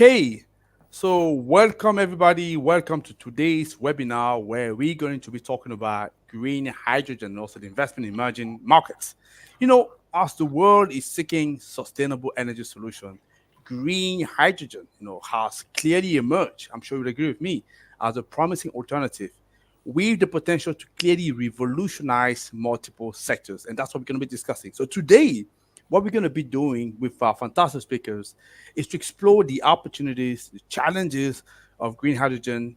Okay, so welcome everybody. Welcome to today's webinar where we're going to be talking about green hydrogen and also the investment in emerging markets. As the world is seeking sustainable energy solution, green hydrogen, has clearly emerged. I'm sure you'll agree with me as a promising alternative with the potential to clearly revolutionize multiple sectors. And that's what we're going to be discussing. So today, what we're going to be doing with our fantastic speakers is to explore the opportunities, the challenges of green hydrogen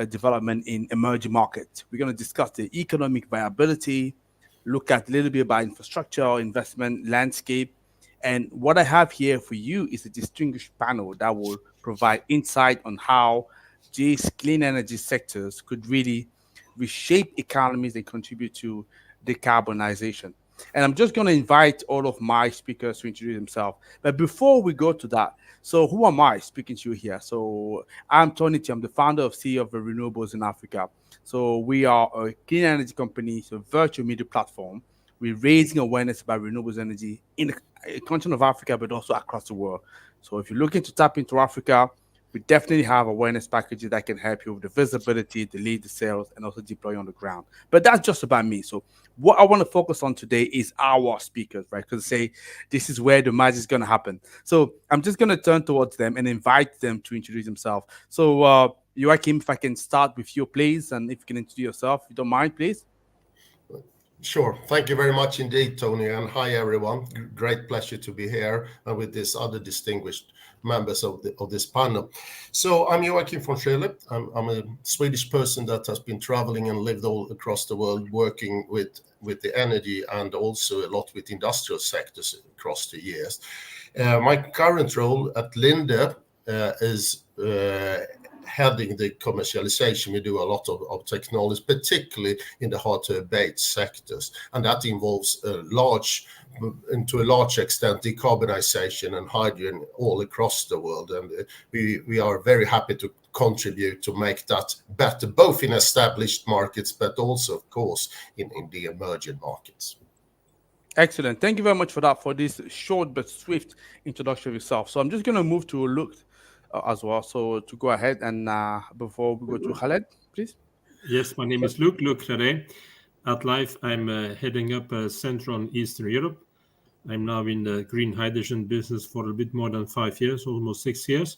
development in emerging markets. We're going to discuss the economic viability, look at a little bit about infrastructure, investment landscape. And what I have here for you is a distinguished panel that will provide insight on how these clean energy sectors could really reshape economies and contribute to decarbonization. And I'm just going to invite all of my speakers to introduce themselves. But before we go to that, so who am I speaking to you here? So I'm Tony T. I'm the founder of CEO of Renewables in Africa. So we are a clean energy company, so virtual media platform. We're raising awareness about renewables energy in the continent of Africa, but also across the world. So if you're looking to tap into Africa, we definitely have awareness packages that can help you with the visibility, the lead, the sales, and also deploy on the ground. But that's just about me. So what I want to focus on today is our speakers, right? Because say this is where the magic is going to happen. So I'm just going to turn towards them and invite them to introduce themselves. So Joachim, if I can start with you, please, and if you can introduce yourself, if you don't mind, please. Sure. Thank you very much indeed, Tony. And hi, everyone. Great pleasure to be here and with these other distinguished members of this panel. So I'm Joachim von Scheele. I'm a Swedish person that has been traveling and lived all across the world, working with the energy and also a lot with industrial sectors across the years. My current role at Linde is heading the commercialization. We do a lot of technology, particularly in the hard-to-abate sectors, and that involves to a large extent, decarbonization and hydrogen all across the world. And we are very happy to contribute to make that better, both in established markets, but also, of course, in the emerging markets. Excellent. Thank you very much for that, for this short but swift introduction of yourself. So I'm just going to move to Luke as well. So to go ahead and before we go to Khaled, please. Yes, my name is Luc Claret. At Life, I'm heading up Central and Eastern Europe. I'm now in the green hydrogen business for a bit more than 5 years, almost 6 years,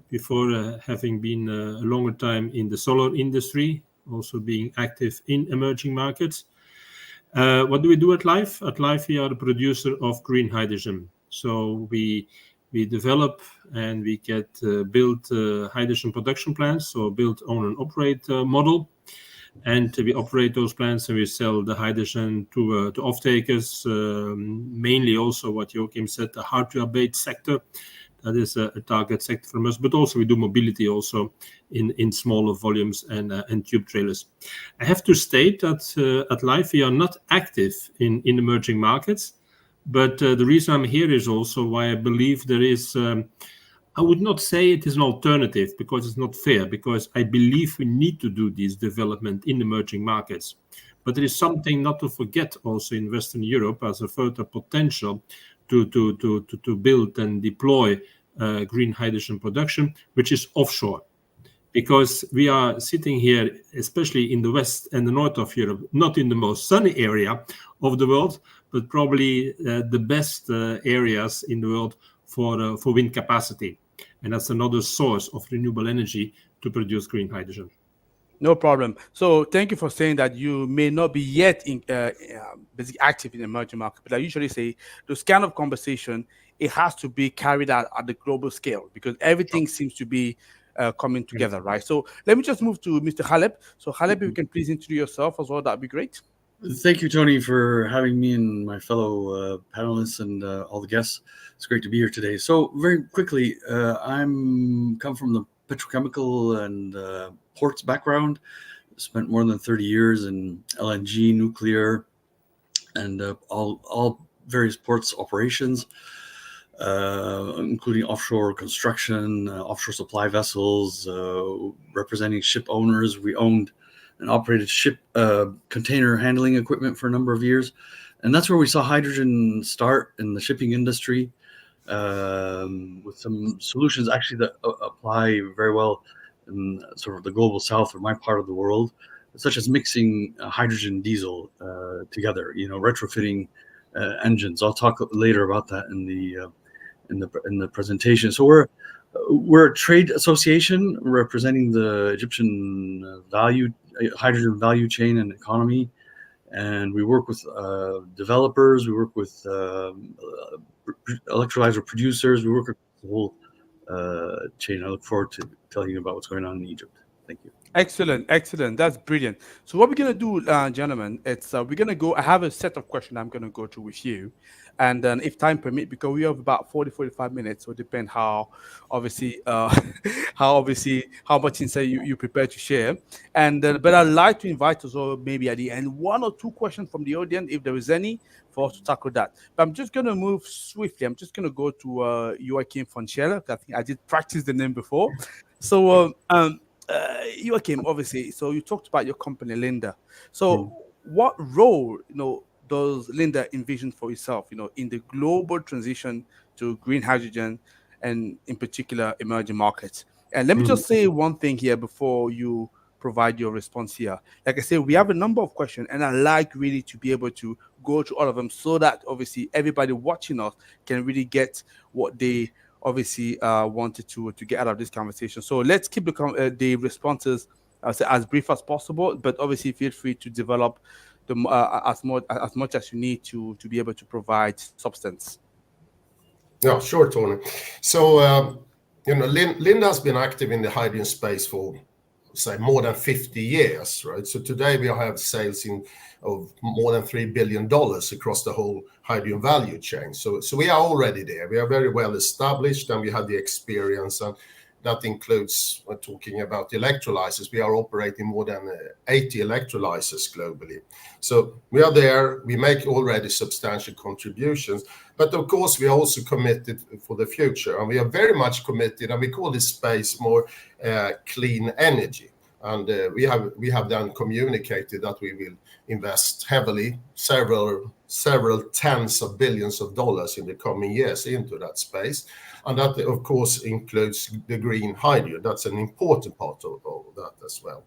before having been a longer time in the solar industry, also being active in emerging markets. What do we do at Life? At Life, we are a producer of green hydrogen. So we develop and we get build hydrogen production plants, so build, own and operate model. And we operate those plants and we sell the hydrogen to off-takers, mainly also what Joachim said, the hard-to-abate sector. That is a target sector for us, but also we do mobility also in smaller volumes and tube trailers. I have to state that at Life we are not active in emerging markets, but the reason I'm here is also why I believe there is, I would not say it is an alternative because it's not fair, because I believe we need to do this development in emerging markets. But there is something not to forget also in Western Europe as a further potential to build and deploy green hydrogen production, which is offshore. Because we are sitting here, especially in the west and the north of Europe, not in the most sunny area of the world, but probably the best areas in the world for wind capacity. And that's another source of renewable energy to produce green hydrogen. No problem. So thank you for saying that you may not be yet basically active in emerging market, but I usually say this kind of conversation, it has to be carried out at the global scale because everything seems to be coming together, right? So let me just move to Mr. Khaled. So Khaled, if you can please introduce yourself as well, that'd be great. Thank you, Tony, for having me and my fellow panelists and all the guests. It's great to be here today. So very quickly, I'm come from the petrochemical and ports background. Spent more than 30 years in LNG, nuclear, and all various ports operations, including offshore construction, offshore supply vessels, representing ship owners. We owned and operated ship container handling equipment for a number of years. And that's where we saw hydrogen start in the shipping industry. with some solutions actually that apply very well in sort of the global south or my part of the world, such as mixing hydrogen and diesel together, retrofitting engines. I'll talk later about that in the presentation. So we're a trade association representing the Egyptian hydrogen value chain and economy, and we work with developers. We work with electrolyzer producers. We work with the whole chain. I look forward to telling you about what's going on in Egypt. Thank you. Excellent. That's brilliant. So what we're gonna do, gentlemen, it's we're gonna go. I have a set of questions I'm gonna go through with you, and then if time permit, because we have about 45 minutes, so it depends how obviously how much insight you prepare to share. And but I'd like to invite us all maybe at the end 1 or 2 questions from the audience, if there is any, for us to tackle that. But I'm just gonna move swiftly. I'm just gonna go to Joachim Fonchella. I think I did practice the name before. So Joachim, obviously, so you talked about your company, Linde. So what role, does Linde envision for itself, in the global transition to green hydrogen and in particular emerging markets? And let me just say one thing here before you provide your response here. Like I said, we have a number of questions, and I like really to be able to go through all of them so that obviously everybody watching us can really get what they obviously wanted to get out of this conversation. So let's keep the responses as brief as possible, but obviously feel free to develop them as much as you need to be able to provide substance. Yeah, sure, Tony. So Linde has been active in the hydrogen space for say more than 50 years, right? So today we have sales of more than $3 billion across the whole hydrogen value chain. So we are already there. We are very well established, and we have the experience, and that includes talking about the electrolyzers. We are operating more than 80 electrolyzers globally. So we are there. We make already substantial contributions, but of course we are also committed for the future, and we are very much committed, and we call this space more clean energy. And we have then communicated that we will invest heavily, several tens of billions of dollars in the coming years into that space. And that, of course, includes the green hydrogen. That's an important part of that as well.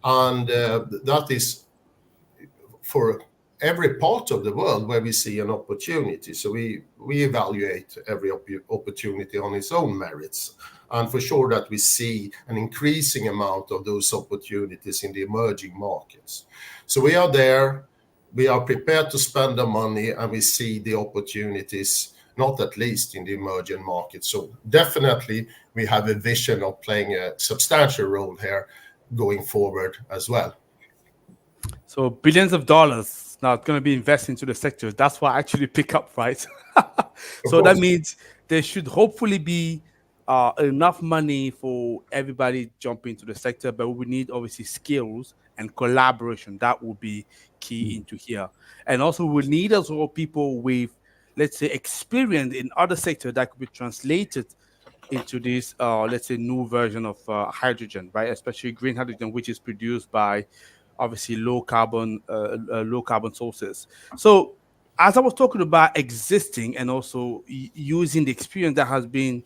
And that is for every part of the world where we see an opportunity. So we evaluate every opportunity on its own merits. And for sure that we see an increasing amount of those opportunities in the emerging markets. So we are there, we are prepared to spend the money, and we see the opportunities, not at least in the emerging markets. So definitely we have a vision of playing a substantial role here going forward as well. So billions of dollars now going to be invested into the sector. That's what I actually pick up, right? So that means there should hopefully be enough money for everybody jump into the sector, but we need obviously skills and collaboration. That will be key into here. And also we need as well people with, let's say, experience in other sectors that could be translated into this, let's say, new version of hydrogen, right? Especially green hydrogen, which is produced by obviously low carbon sources. So as I was talking about existing and also using the experience that has been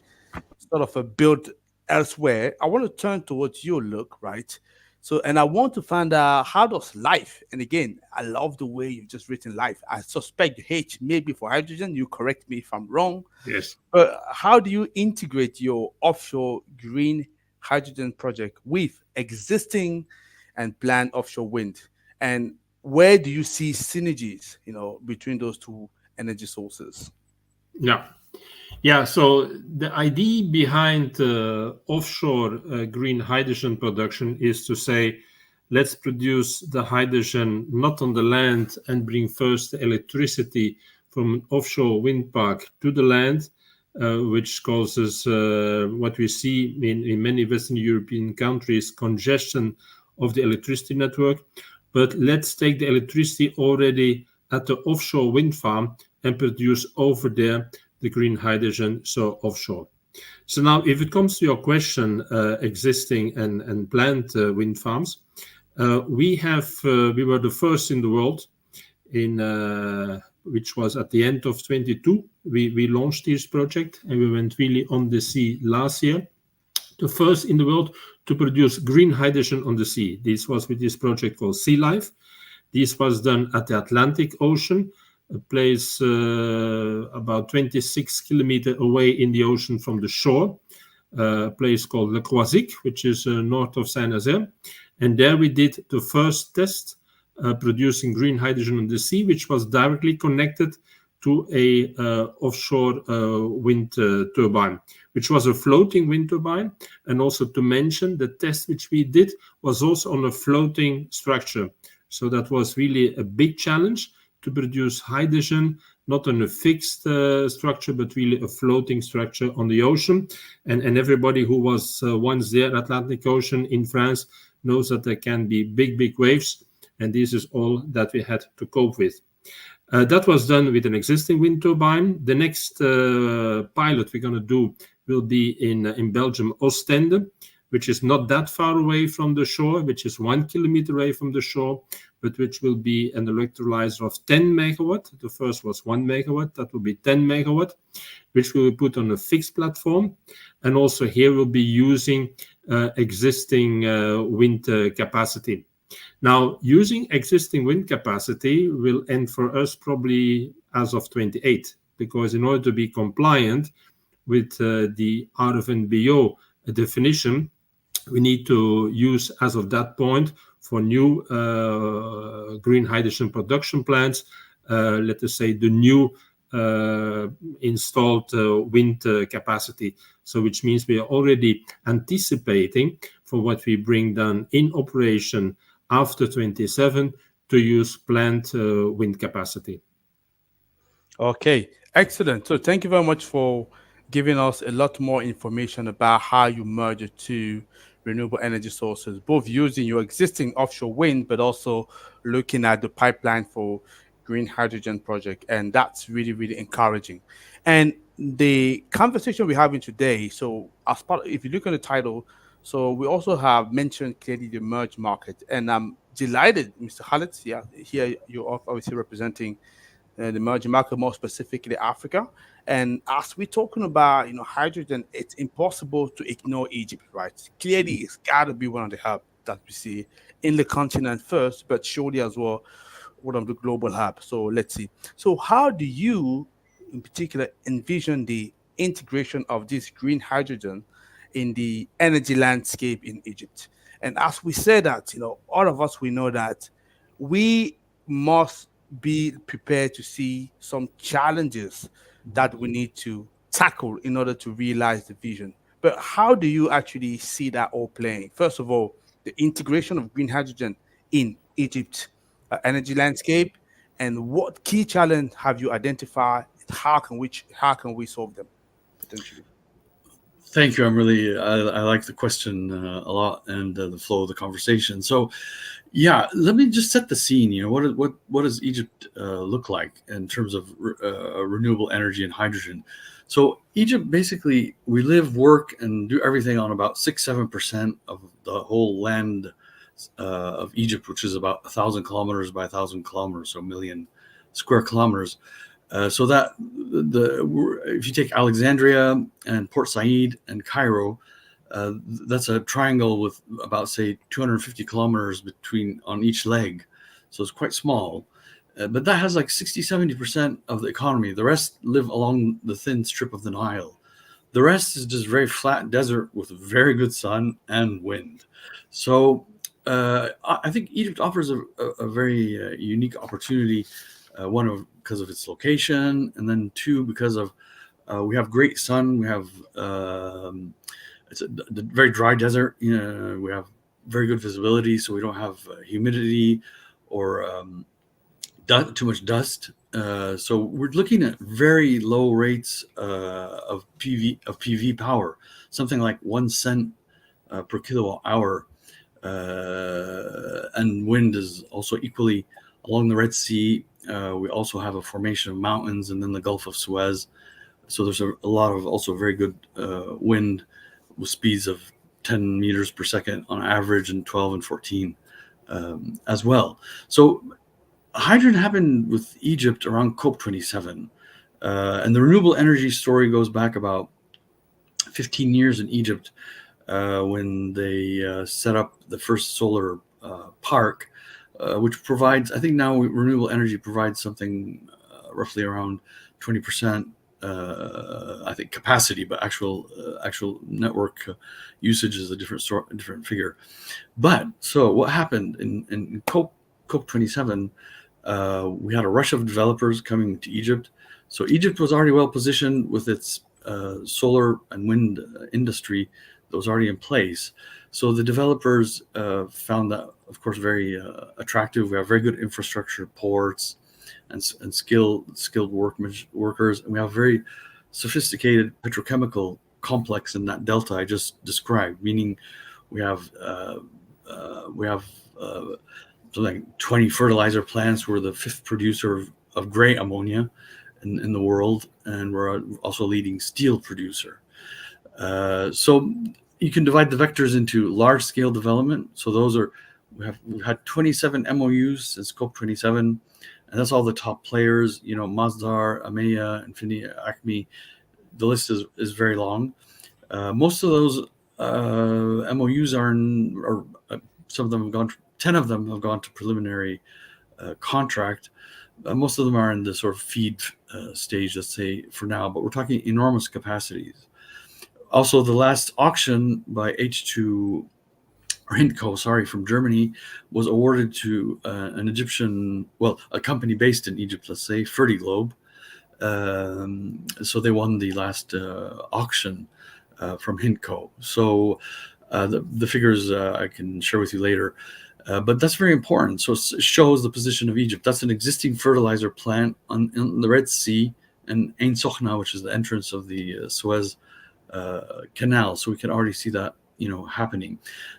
sort of built elsewhere, I want to turn towards your look, right? So, and I want to find out, how does life, and again, I love the way you've just written life. I suspect H maybe for hydrogen, you correct me if I'm wrong. Yes. But how do you integrate your offshore green hydrogen project with existing and planned offshore wind? And where do you see synergies, between those two energy sources? Yeah, so the idea behind offshore green hydrogen production is to say, let's produce the hydrogen not on the land and bring first the electricity from an offshore wind park to the land, which causes what we see in many Western European countries, congestion of the electricity network. But let's take the electricity already at the offshore wind farm and produce over there the green hydrogen, so offshore. So now, if it comes to your question, existing and planned wind farms, we were the first in the world in which was at the end of 22. We launched this project, and we went really on the sea last year. The first in the world to produce green hydrogen on the sea. This was with this project called Sea Life. This was done at the Atlantic Ocean, a place about 26 kilometers away in the ocean from the shore, a place called Le Croisic, which is north of Saint-Nazaire. And there we did the first test producing green hydrogen on the sea, which was directly connected to a offshore wind turbine, which was a floating wind turbine. And also to mention, the test which we did was also on a floating structure. So that was really a big challenge to produce hydrogen, not on a fixed structure, but really a floating structure on the ocean. And everybody who was once there, Atlantic Ocean in France, knows that there can be big waves. And this is all that we had to cope with. That was done with an existing wind turbine. The next pilot we're going to do will be in Belgium, Ostende, which is not that far away from the shore, which is 1 kilometer away from the shore, but which will be an electrolyzer of 10 megawatt. The first was 1 megawatt. That will be 10 megawatt, which we will put on a fixed platform. And also here we'll be using existing wind capacity. Now, using existing wind capacity will end for us probably as of 28, because in order to be compliant with the RFNBO definition, we need to use, as of that point, for new green hydrogen production plants, let us say the new installed wind capacity. So which means we are already anticipating for what we bring down in operation after 27 to use plant wind capacity. Okay, excellent. So thank you very much for giving us a lot more information about how you merge the two renewable energy sources, both using your existing offshore wind, but also looking at the pipeline for green hydrogen project. And that's really encouraging. And the conversation we're having today, so as part, if you look at the title, so we also have mentioned clearly the merge market, and I'm delighted, Mr. Khaled, here you're obviously representing the emerging market, more specifically Africa. And as we're talking about, hydrogen, it's impossible to ignore Egypt, right? Clearly, it's got to be one of the hubs that we see in the continent first, but surely as well one of the global hubs. So let's see. So how do you, in particular, envision the integration of this green hydrogen in the energy landscape in Egypt? And as we say that, all of us, we know that we must be prepared to see some challenges that we need to tackle in order to realize the vision. But how do you actually see that all playing? First of all, the integration of green hydrogen in Egypt energy landscape, and what key challenge have you identified? How can we solve them potentially? Thank you. I like the question a lot, and the flow of the conversation. So, yeah, let me just set the scene. What does Egypt look like in terms of renewable energy and hydrogen? So Egypt, basically, we live, work, and do everything on about 6-7% of the whole land of Egypt, which is about 1,000 kilometers by 1,000 kilometers, so 1 million square kilometers. So that if you take Alexandria and Port Said and Cairo, that's a triangle with about, say, 250 kilometers on each leg. So it's quite small. But that has like 60-70% of the economy. The rest live along the thin strip of the Nile. The rest is just very flat desert with very good sun and wind. So I think Egypt offers a very unique opportunity. One, because of its location, and then two, because of we have great sun. We have it's a very dry desert. We have very good visibility, so we don't have humidity or too much dust. So we're looking at very low rates of PV power, something like 1 cent per kilowatt hour, and wind is also equally along the Red Sea. We also have a formation of mountains, and then the Gulf of Suez. So there's a lot of also very good wind with speeds of 10 meters per second on average, and 12 and 14 as well. So hydrogen happened with Egypt around COP27. And the renewable energy story goes back about 15 years in Egypt when they set up the first solar park, which provides, I think now renewable energy provides something roughly around 20%, I think, capacity, but actual network usage is a different figure. But so what happened in COP27, we had a rush of developers coming to Egypt. So Egypt was already well positioned with its solar and wind industry that was already in place. So the developers found that, of course, very attractive. We have very good infrastructure, ports, and skilled workers, and we have very sophisticated petrochemical complex in that delta I just described. Meaning, we have something 20 fertilizer plants. We're the 5th producer of gray ammonia in the world, and we're also a leading steel producer. So you can divide the vectors into large scale development. So those are, we've had 27 MOUs since COP27, and that's all the top players, Masdar, Ameya, Infinia, Acme. The list is very long. Most of those MOUs are some of them have gone, 10 of them have gone to preliminary contract. Most of them are in the sort of feed stage, let's say, for now, but we're talking enormous capacities. Also, the last auction by Hindco, from Germany, was awarded to an Egyptian, a company based in Egypt, let's say, Fertiglobe. So they won the last auction from Hindco. So the figures I can share with you later. But that's very important. So it shows the position of Egypt. That's an existing fertilizer plant in the Red Sea, and Ain Sokhna, which is the entrance of the Suez Canal. So we can already see that happening.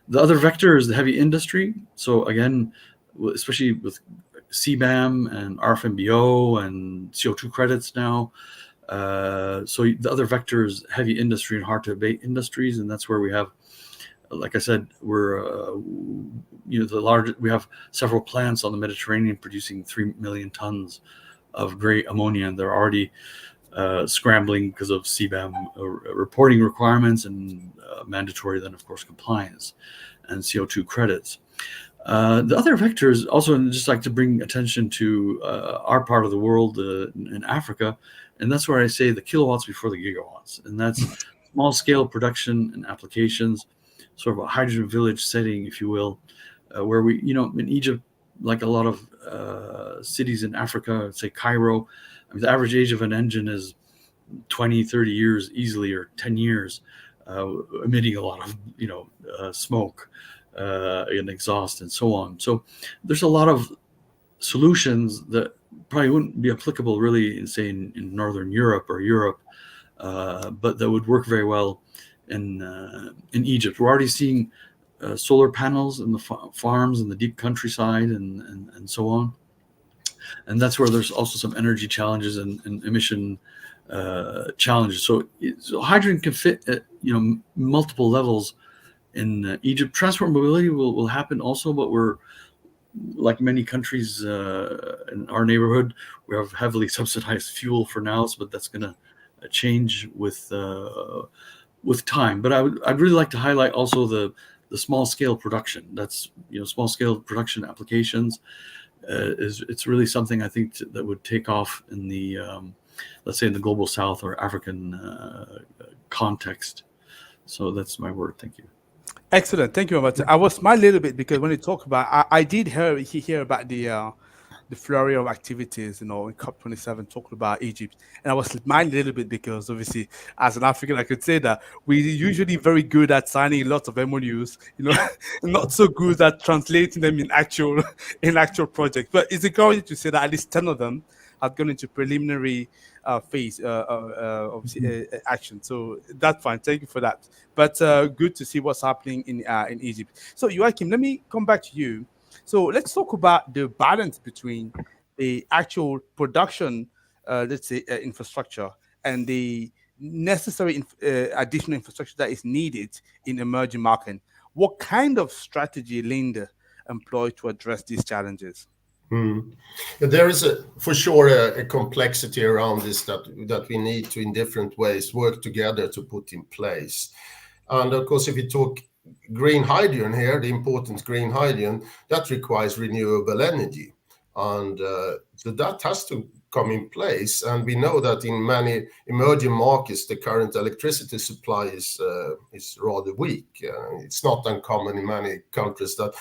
The other vector is the heavy industry. So again, especially with CBAM and RFNBO and CO2 credits now. So the other vector is heavy industry and hard to abate industries, and that's where we have, like I said, we're we have several plants on the Mediterranean producing 3 million tons of gray ammonia, and they're already scrambling because of CBAM reporting requirements and mandatory, then of course, compliance and CO2 credits. The other vectors also, just like to bring attention to our part of the world in Africa, and that's where I say the kilowatts before the gigawatts, and that's small scale production and applications, sort of a hydrogen village setting, if you will, where we, in Egypt, like a lot of cities in Africa, say Cairo, the average age of an engine is 20, 30 years easily, or 10 years, emitting a lot of, smoke and exhaust and so on. So there's a lot of solutions that probably wouldn't be applicable really in Northern Europe or Europe, but that would work very well in Egypt. We're already seeing solar panels in the farms in the deep countryside and so on. And that's where there's also some energy challenges and emission challenges. So hydrogen can fit at multiple levels in Egypt. Transport mobility will happen also, but we're, like many countries in our neighborhood, we have heavily subsidized fuel for now, but that's going to change with time. But I'd really like to highlight also the small scale production. That's small scale production applications. It's really something I think that would take off in the let's say in the global South or African context. So that's my word. Thank you. Excellent. Thank you very much. I was smiling a little bit because when you talk about, I did hear about the flurry of activities, in COP27 talking about Egypt, and I was smiling a little bit because obviously, as an African, I could say that we're usually very good at signing lots of MOUs, not so good at translating them in actual projects. But it's encouraging to say that at least 10 of them have gone into preliminary phase obviously action. So that's fine. Thank you for that. But good to see what's happening in Egypt. So Joachim, let me come back to you. So let's talk about the balance between the actual production, let's say, infrastructure and the necessary additional infrastructure that is needed in emerging markets. What kind of strategy Linde employ to address these challenges? There is for sure a complexity around this that we need to, in different ways, work together to put in place. And of course, if we talk green hydrogen here, the important green hydrogen, that requires renewable energy. And so that has to come in place. And we know that in many emerging markets, the current electricity supply is rather weak. It's not uncommon in many countries that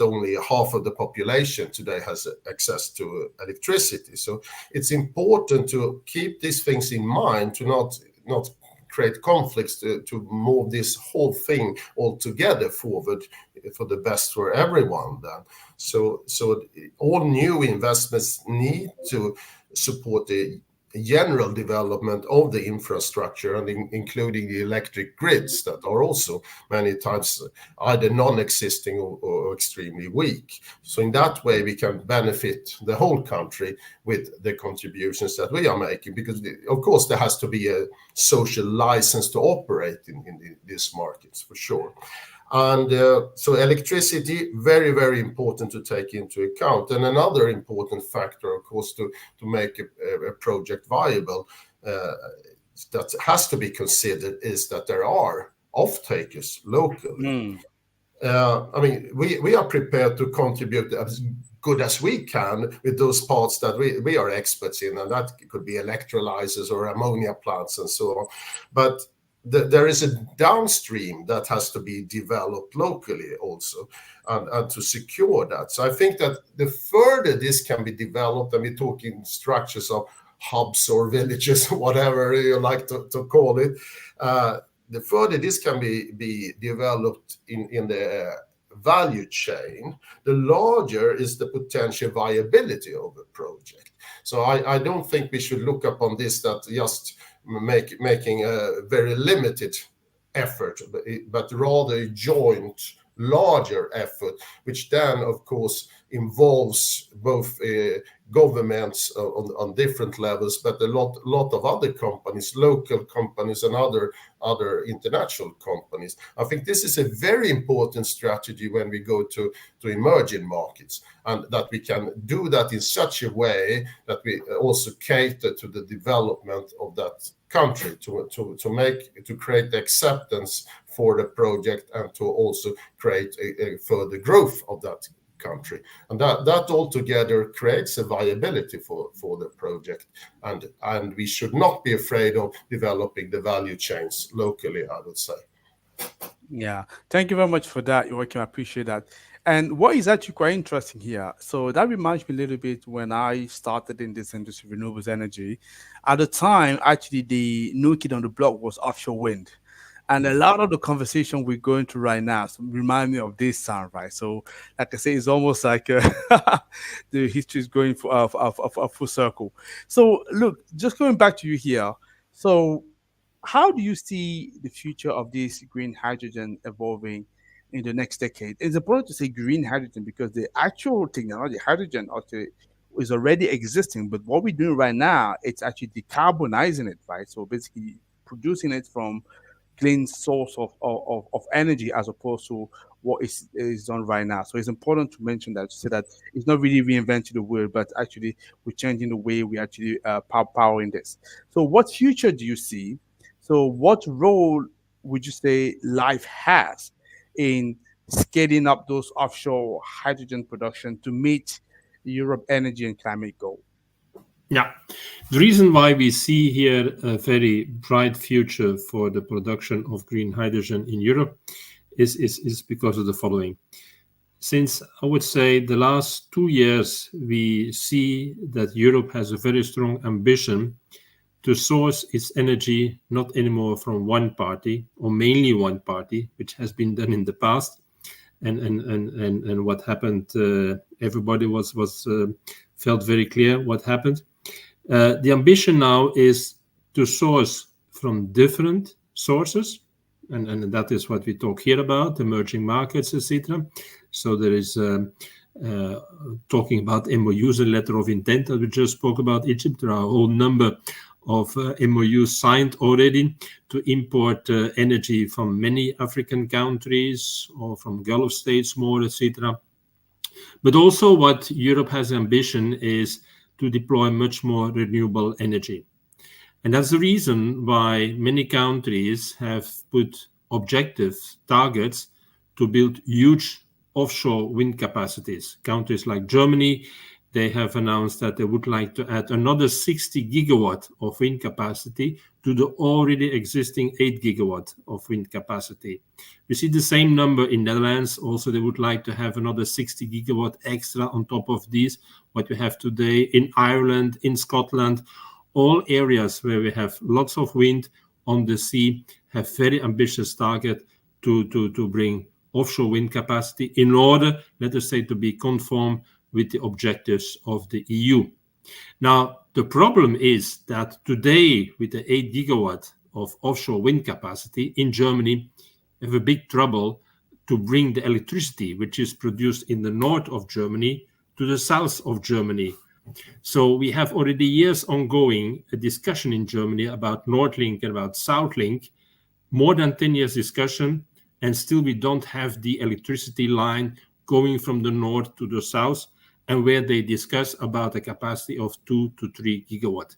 only half of the population today has access to electricity. So it's important to keep these things in mind, to not create conflicts, to move this whole thing altogether forward for the best for everyone then. So all new investments need to support the general development of the infrastructure, and including the electric grids that are also many times either non-existing or extremely weak. So in that way we can benefit the whole country with the contributions that we are making, because of course there has to be a social license to operate in these markets for sure. And so electricity, very, very important to take into account. And another important factor, of course, to make a project viable that has to be considered is that there are off-takers locally. I mean, we are prepared to contribute as good as we can with those parts that we are experts in, and that could be electrolyzers or ammonia plants and so on. But there is a downstream that has to be developed locally also, and to secure that. So I think that the further this can be developed, and we're talking structures of hubs or villages, whatever you like to call it, the further this can be developed in the value chain, the larger is the potential viability of a project. So I don't think we should look upon this that just making a very limited effort, but rather a joint larger effort, which then of course involves both governments on different levels, but a lot of other companies, local companies and other international companies. I think this is a very important strategy when we go to emerging markets, and that we can do that in such a way that we also cater to the development of that country, to create acceptance for the project, and to also create a further growth of that country, and that altogether creates a viability for the project, and we should not be afraid of developing the value chains locally, I would say. Yeah, thank you very much for that, Joachim. I appreciate that. And what is actually quite interesting here, so that reminds me a little bit when I started in this industry, renewables energy. At the time, actually, the new kid on the block was offshore wind. And a lot of the conversation we're going through right now remind me of this sound, right? So, like I say, it's almost like the history is going for full circle. So, look, just going back to you here. So, how do you see the future of this green hydrogen evolving in the next decade? It's important to say green hydrogen because the actual technology, hydrogen, okay, is already existing. But what we're doing right now, it's actually decarbonizing it, right? So, basically, producing it from clean source of energy as opposed to what is done right now. So it's important to mention that, to say that it's not really reinventing the wheel, but actually we're changing the way we actually powering this. So what future do you see? So what role would you say life has in scaling up those offshore hydrogen production to meet Europe energy and climate goal? Yeah, the reason why we see here a very bright future for the production of green hydrogen in Europe is because of the following. Since I would say the last 2 years, we see that Europe has a very strong ambition to source its energy not anymore from one party or mainly one party, which has been done in the past. And what happened, everybody felt very clear what happened. The ambition now is to source from different sources, and that is what we talk here about, emerging markets, etc. So there is talking about MOUs, a letter of intent that we just spoke about Egypt. There are a whole number of MOUs signed already to import energy from many African countries or from Gulf states more, etc. But also what Europe has ambition is to deploy much more renewable energy. And that's the reason why many countries have put objective targets to build huge offshore wind capacities. Countries like Germany, they have announced that they would like to add another 60 gigawatt of wind capacity to the already existing 8 gigawatt of wind capacity. We see the same number in Netherlands. Also, they would like to have another 60 gigawatt extra on top of these, what we have today in Ireland, in Scotland. All areas where we have lots of wind on the sea have very ambitious target to bring offshore wind capacity in order, let us say, to be conform with the objectives of the EU. Now, the problem is that today, with the 8 gigawatt of offshore wind capacity in Germany, we have a big trouble to bring the electricity, which is produced in the north of Germany, to the south of Germany. So we have already years ongoing a discussion in Germany about NordLink and about SouthLink, more than 10 years discussion, and still we don't have the electricity line going from the north to the south, and where they discuss about a capacity of 2 to 3 gigawatt.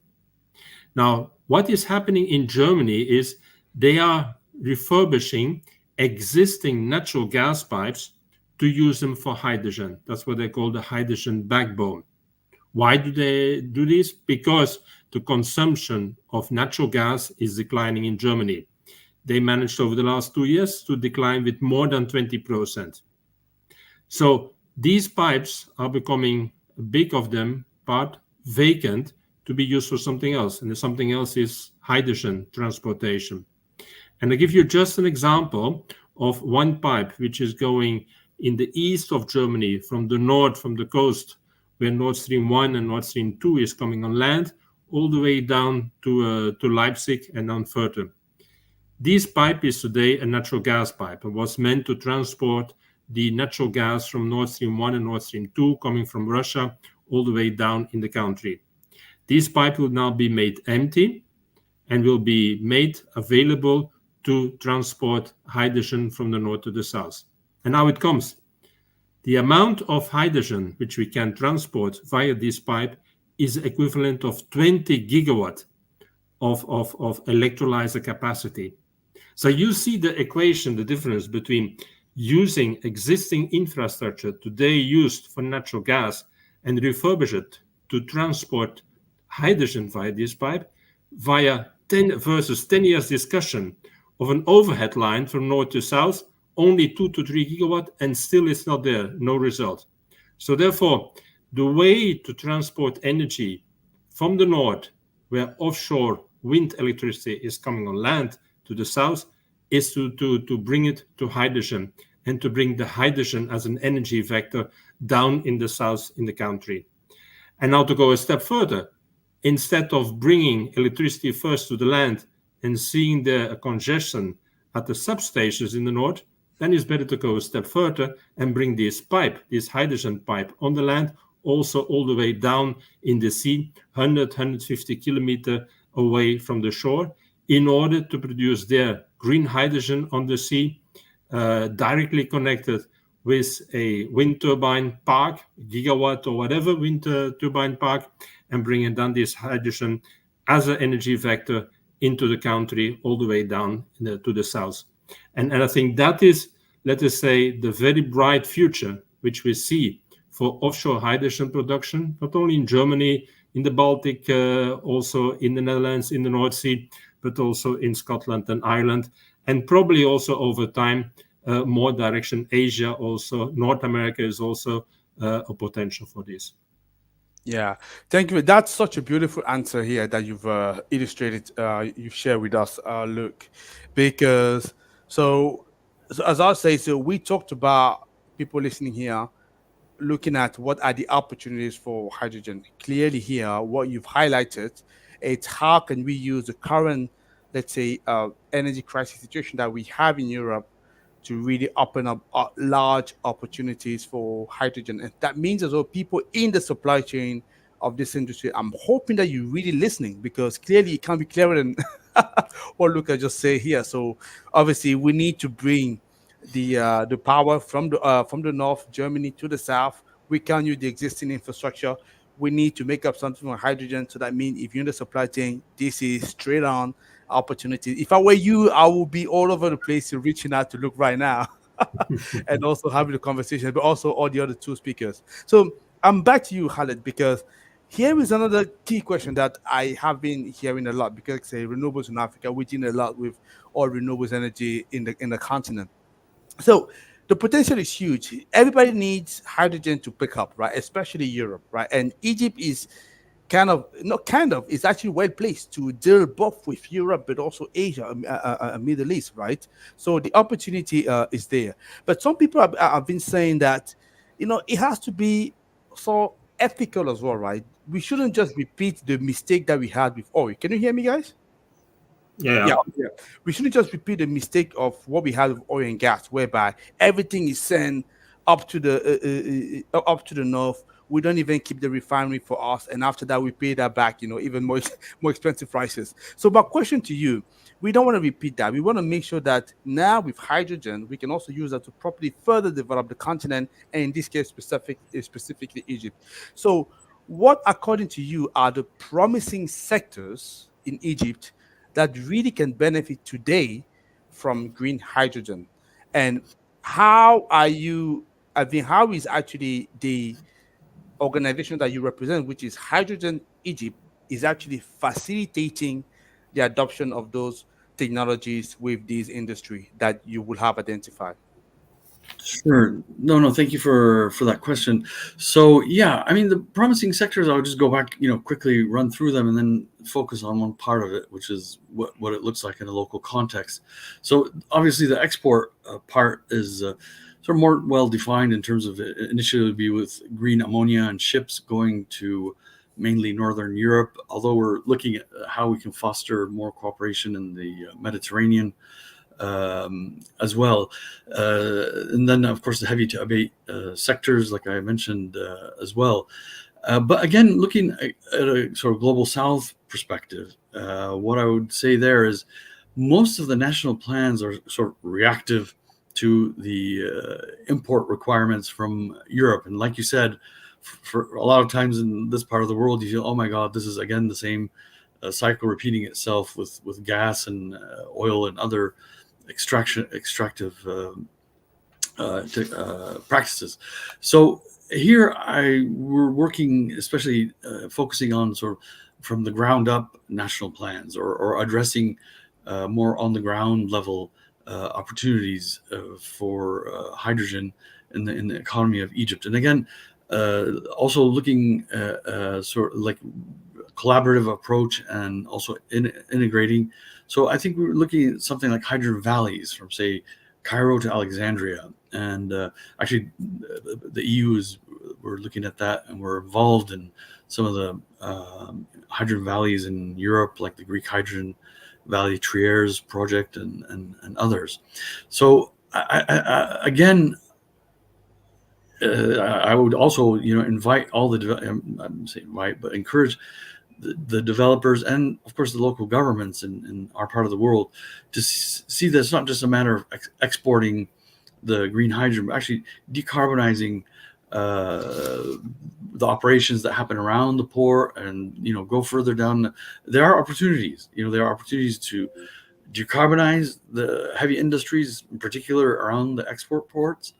Now, what is happening in Germany is they are refurbishing existing natural gas pipes to use them for hydrogen. That's what they call the hydrogen backbone. Why do they do this? Because the consumption of natural gas is declining in Germany. They managed over the last 2 years to decline with more than 20%. So these pipes are becoming, big of them, part vacant to be used for something else. And something else is hydrogen transportation. And I give you just an example of one pipe which is going in the east of Germany from the north, from the coast, where Nord Stream 1 and Nord Stream 2 is coming on land, all the way down to Leipzig and down further. This pipe is today a natural gas pipe and was meant to transport the natural gas from Nord Stream 1 and Nord Stream 2 coming from Russia all the way down in the country. This pipe will now be made empty and will be made available to transport hydrogen from the north to the south. And how it comes. The amount of hydrogen which we can transport via this pipe is equivalent of 20 gigawatt of electrolyzer capacity. So you see the equation, the difference between using existing infrastructure today used for natural gas and refurbish it to transport hydrogen via this pipe via 10 versus 10 years discussion of an overhead line from north to south, only 2 to 3 gigawatt, and still it's not there, no result. So therefore, the way to transport energy from the north, where offshore wind electricity is coming on land, to the south, is to bring it to hydrogen and to bring the hydrogen as an energy vector down in the south in the country. And now to go a step further, instead of bringing electricity first to the land and seeing the congestion at the substations in the north, then it's better to go a step further and bring this pipe, this hydrogen pipe on the land, also all the way down in the sea, 150 kilometers away from the shore, in order to produce their green hydrogen on the sea, directly connected with a wind turbine park, gigawatt or whatever wind turbine park, and bringing down this hydrogen as an energy vector into the country all the way down to the south. And I think that is, let us say, the very bright future which we see for offshore hydrogen production, not only in Germany, in the Baltic, also in the Netherlands, in the North Sea, but also in Scotland and Ireland, and probably also over time, more direction Asia also, North America is also a potential for this. Yeah, thank you. That's such a beautiful answer here that you've illustrated, you've shared with us, Luke. Because so as I say, so we talked about people listening here, looking at what are the opportunities for hydrogen. Clearly here, what you've highlighted, it's how can we use the current, let's say, energy crisis situation that we have in Europe to really open up large opportunities for hydrogen. And that means as well, people in the supply chain of this industry, I'm hoping that you're really listening, because clearly it can't be clearer than what Luca just said here. So obviously we need to bring the power from the north, Germany, to the south, We can't use the existing infrastructure. We need to make up something on hydrogen. So that means if you're in the supply chain, this is straight on opportunity. If I were you, I would be all over the place reaching out to look right now and also having the conversation, but also all the other two speakers. So I'm back to you, Khaled, because here is another key question that I have been hearing a lot because say renewables in Africa, we're dealing a lot with all renewables energy in the continent. So the potential is huge. Everybody needs hydrogen to pick up, right? Especially Europe, right? And Egypt is not kind of, it's actually well placed to deal both with Europe but also Asia, Middle East, right? So the opportunity is there. But some people have been saying that, it has to be so ethical as well, right? We shouldn't just repeat the mistake that we had with oil. Can you hear me, guys? Yeah. Yeah, yeah. We shouldn't just repeat the mistake of what we had with oil and gas, whereby everything is sent up to the north. We don't even keep the refinery for us, and after that, we pay that back. Even more more expensive prices. So, my question to you: we don't want to repeat that. We want to make sure that now with hydrogen, we can also use that to properly further develop the continent, and in this case, specifically Egypt. So, what, according to you, are the promising sectors in Egypt that really can benefit today from green hydrogen? And how are you, how is actually the organization that you represent, which is Hydrogen Egypt, is actually facilitating the adoption of those technologies with this industry that you will have identified? Sure. No, thank you for that question. So yeah, I mean the promising sectors, I'll just go back, quickly run through them and then focus on one part of it, which is what it looks like in a local context. So obviously the export part is sort of more well defined in terms of it initially would be with green ammonia and ships going to mainly Northern Europe, although we're looking at how we can foster more cooperation in the Mediterranean as well. And then, of course, the heavy to abate sectors, like I mentioned as well. But again, looking at a sort of global south perspective, what I would say there is most of the national plans are sort of reactive to the import requirements from Europe. And like you said, for a lot of times in this part of the world, you feel, oh my God, this is again the same cycle repeating itself with gas and oil and other extractive practices. So here we're working, especially focusing on sort of from the ground up national plans or addressing more on the ground level opportunities for hydrogen in the economy of Egypt. And again, also looking sort of like collaborative approach and also integrating. So I think we're looking at something like hydrogen valleys from, say, Cairo to Alexandria. And actually, the EU we're looking at that, and we're involved in some of the hydrogen valleys in Europe, like the Greek Hydrogen Valley Triers project and others. So again, I would also invite all I'm saying invite, but encourage the developers and of course the local governments in our part of the world to see that it's not just a matter of exporting the green hydrogen, but actually decarbonizing the operations that happen around the port and go further down. There are opportunities. There are opportunities to decarbonize the heavy industries, in particular around the export ports.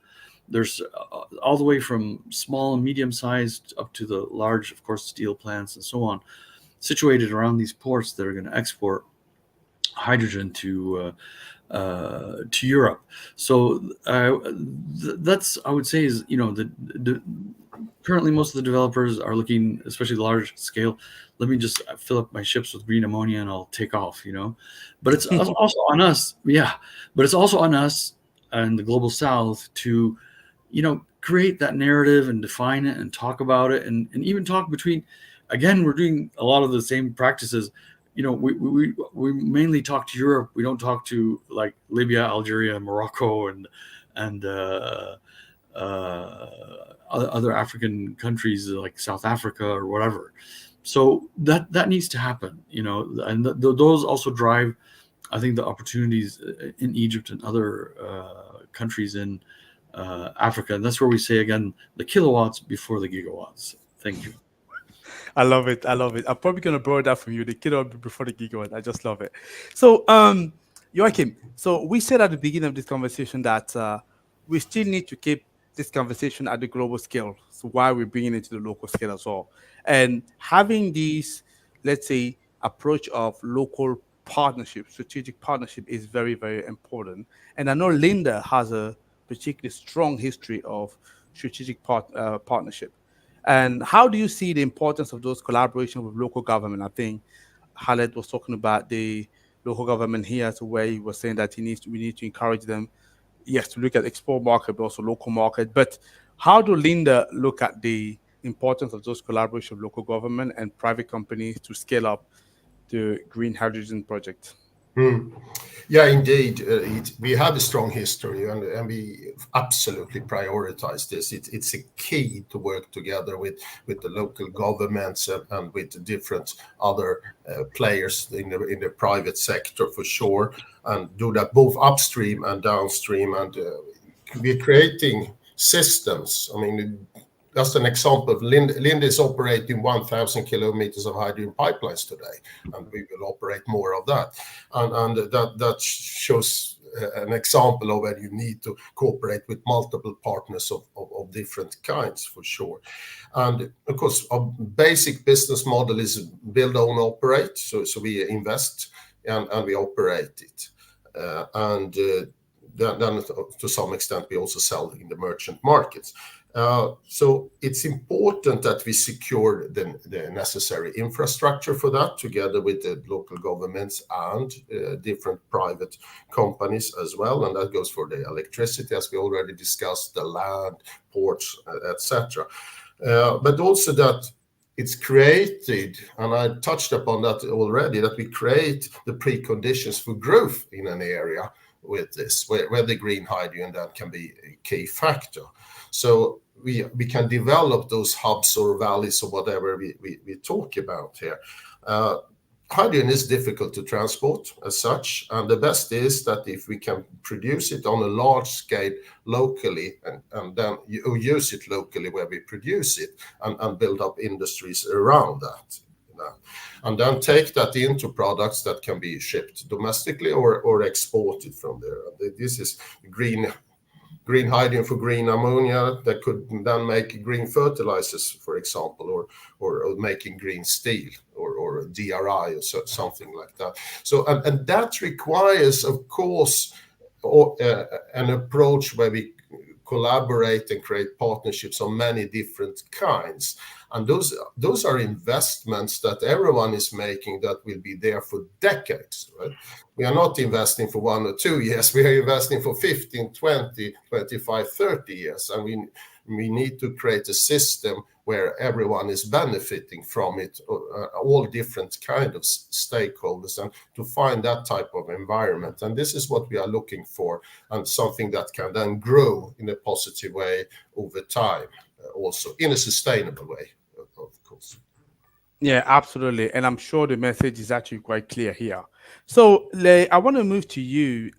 There's all the way from small and medium sized up to the large, of course, steel plants and so on, situated around these ports that are going to export hydrogen to Europe. So that's, I would say, is currently most of the developers are looking, especially large scale, let me just fill up my ships with green ammonia and I'll take off. But it's also on us. Yeah, but it's also on us and the global south to create that narrative and define it and talk about it and even talk between. Again, we're doing a lot of the same practices. We mainly talk to Europe. We don't talk to like Libya, Algeria, Morocco, and other African countries like South Africa or whatever. So that needs to happen, and those also drive, I think, the opportunities in Egypt and other countries in Africa. And that's where we say, again, the kilowatts before the gigawatts. Thank you. I love it. I love it. I'm probably going to borrow that from you. The kilowatt before the gigawatt. I just love it. So, Joachim, so we said at the beginning of this conversation that we still need to keep this conversation at the global scale. So why we're bringing it to the local scale as well. And having this, let's say, approach of local partnership, strategic partnership is very, very important. And I know Linde has a particularly strong history of strategic partnership. And how do you see the importance of those collaboration with local government? I think Khaled was talking about the local government here, so where he was saying that we need to encourage them, yes, to look at export market, but also local market. But how do Linde look at the importance of those collaboration with local government and private companies to scale up the green hydrogen project? Yeah, indeed. We have a strong history, and we absolutely prioritize this. It's a key to work together with the local governments and with the different other players in the private sector, for sure, and do that both upstream and downstream. And we're creating systems. I mean, just an example, Linde is operating 1,000 kilometers of hydrogen pipelines today, and we will operate more of that. And that shows an example of where you need to cooperate with multiple partners of different kinds, for sure. And of course, our basic business model is build, own, operate. So we invest and we operate it. Then to some extent, we also sell in the merchant markets. So it's important that we secure the necessary infrastructure for that, together with the local governments and different private companies as well. And that goes for the electricity, as we already discussed, the land, ports, etc. But also that it's created, and I touched upon that already, that we create the preconditions for growth in an area with this, where the green hydrogen then can be a key factor. So we can develop those hubs or valleys or whatever we talk about here. Hydrogen is difficult to transport as such, and the best is that if we can produce it on a large scale locally and then use it locally where we produce it and build up industries around that. And then take that into products that can be shipped domestically or exported from there. This is green hydrogen for green ammonia that could then make green fertilizers, for example, or making green steel or DRI or something like that. So and that requires, of course, an approach where we collaborate and create partnerships of many different kinds. And those are investments that everyone is making that will be there for decades, right? We are not investing for 1 or 2 years. We are investing for 15, 20, 25, 30 years. And we need to create a system where everyone is benefiting from it, all different kind of stakeholders, and to find that type of environment. And this is what we are looking for, and something that can then grow in a positive way over time, also in a sustainable way, of course. Yeah, absolutely. And I'm sure the message is actually quite clear here. So I want to move to you,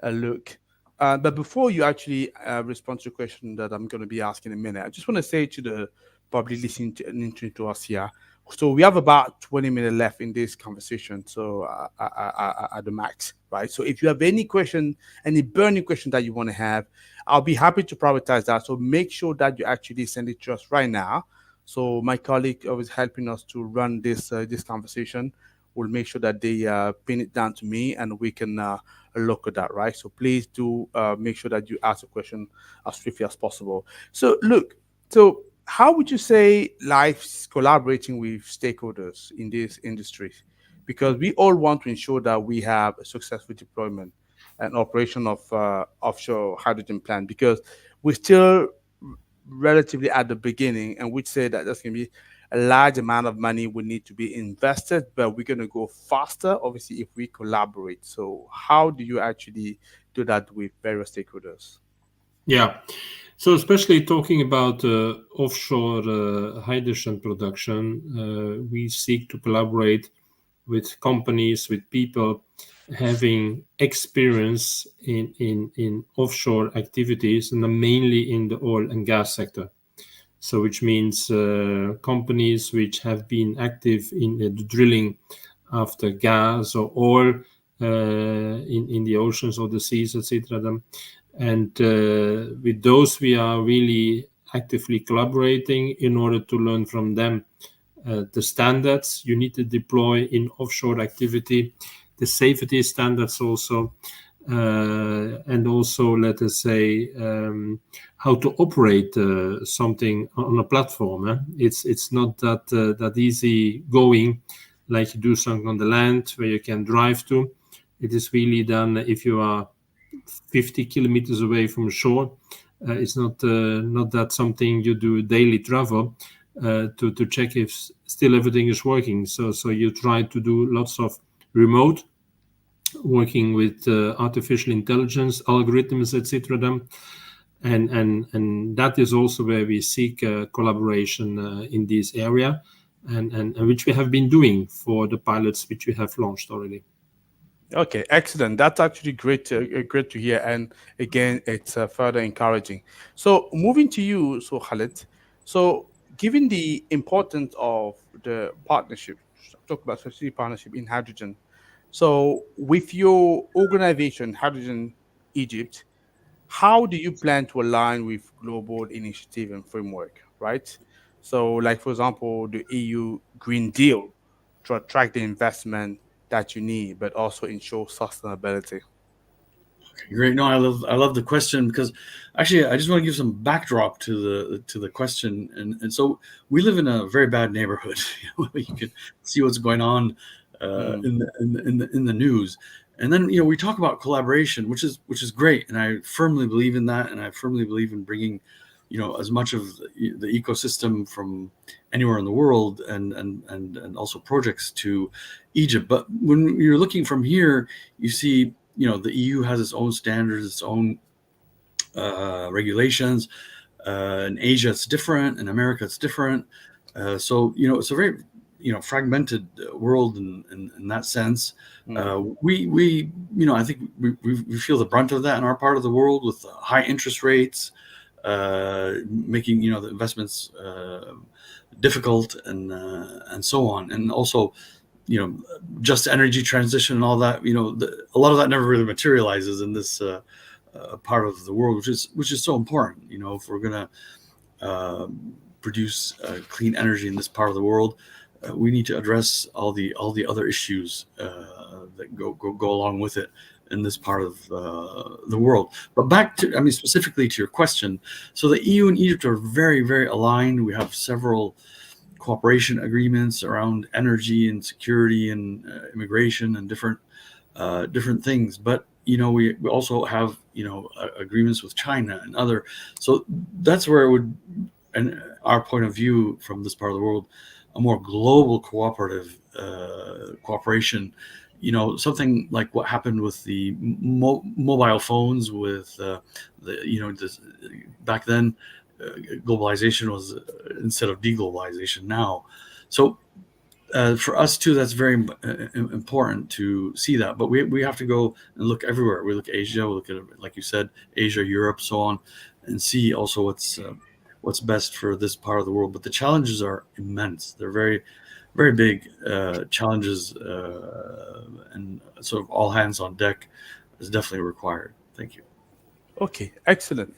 Luke. But before you actually respond to the question that I'm going to be asking in a minute, I just want to say to the public listening to us here, so we have about 20 minutes left in this conversation, so at the max, right? So if you have any question, any burning question that you want to have, I'll be happy to prioritize that. So make sure that you actually send it to us right now. So my colleague who is helping us to run this conversation will make sure that they pin it down to me, and we can look at that, right? So please do make sure that you ask a question as swiftly as possible. So look, so how would you say Life's collaborating with stakeholders in this industry? Because we all want to ensure that we have a successful deployment and operation of offshore hydrogen plant, because we're still relatively at the beginning, and we'd say that there's going to be a large amount of money would need to be invested, but we're going to go faster, obviously, if we collaborate. So how do you actually do that with various stakeholders? Yeah. So especially talking about offshore hydrogen production, we seek to collaborate with companies, with people having experience in offshore activities, and mainly in the oil and gas sector. So which means companies which have been active in the drilling after gas or oil in the oceans or the seas, etc. And with those, we are really actively collaborating in order to learn from them the standards you need to deploy in offshore activity, the safety standards also, and also, let us say, how to operate something on a platform. It's not that easy going like you do something on the land where you can drive to. It is really done if you are 50 kilometers away from shore. It's not that something you do daily travel to check if still everything is working. So you try to do lots of remote working with artificial intelligence, algorithms, etc. And that is also where we seek collaboration in this area, and which we have been doing for the pilots which we have launched already. Okay, excellent. That's actually great to hear, and again, it's further encouraging. So, moving to you, so Khaled. So, given the importance of the partnership, talk about strategic partnership in hydrogen. So, with your organization, Hydrogen Egypt, how do you plan to align with global initiative and framework? Right. So, like for example, the EU Green Deal to attract the investment that you need, but also ensure sustainability. Great. No, I love the question, because actually I just want to give some backdrop to the question. And so we live in a very bad neighborhood. You can see what's going on in the news. And then we talk about collaboration, which is great, and I firmly believe in that, and I firmly believe in bringing as much of the ecosystem from anywhere in the world and also projects to Egypt. But when you're looking from here, you see the EU has its own standards, its own regulations. In Asia, it's different. In America, it's different. So it's a very fragmented world in that sense. We I think we feel the brunt of that in our part of the world, with high interest rates, making the investments difficult and so on, and also just energy transition and all that. A lot of that never really materializes in this part of the world, which is so important. If we're gonna produce clean energy in this part of the world, we need to address all the other issues that go along with it in this part of the world. But back to, specifically to your question. So the EU and Egypt are very, very aligned. We have several cooperation agreements around energy and security and immigration and different things. But we also have agreements with China and other. So that's where it would, and our point of view from this part of the world, a more global cooperative cooperation. Something like what happened with the mobile phones with back then. Globalization was instead of deglobalization now. So for us too, that's very important to see that. But we have to go and look everywhere. We look at Asia, we look at, like you said, Asia, Europe, so on, and see also what's best for this part of the world. But the challenges are immense. They're very, very big challenges, and sort of all hands on deck is definitely required. Thank you. Okay, excellent.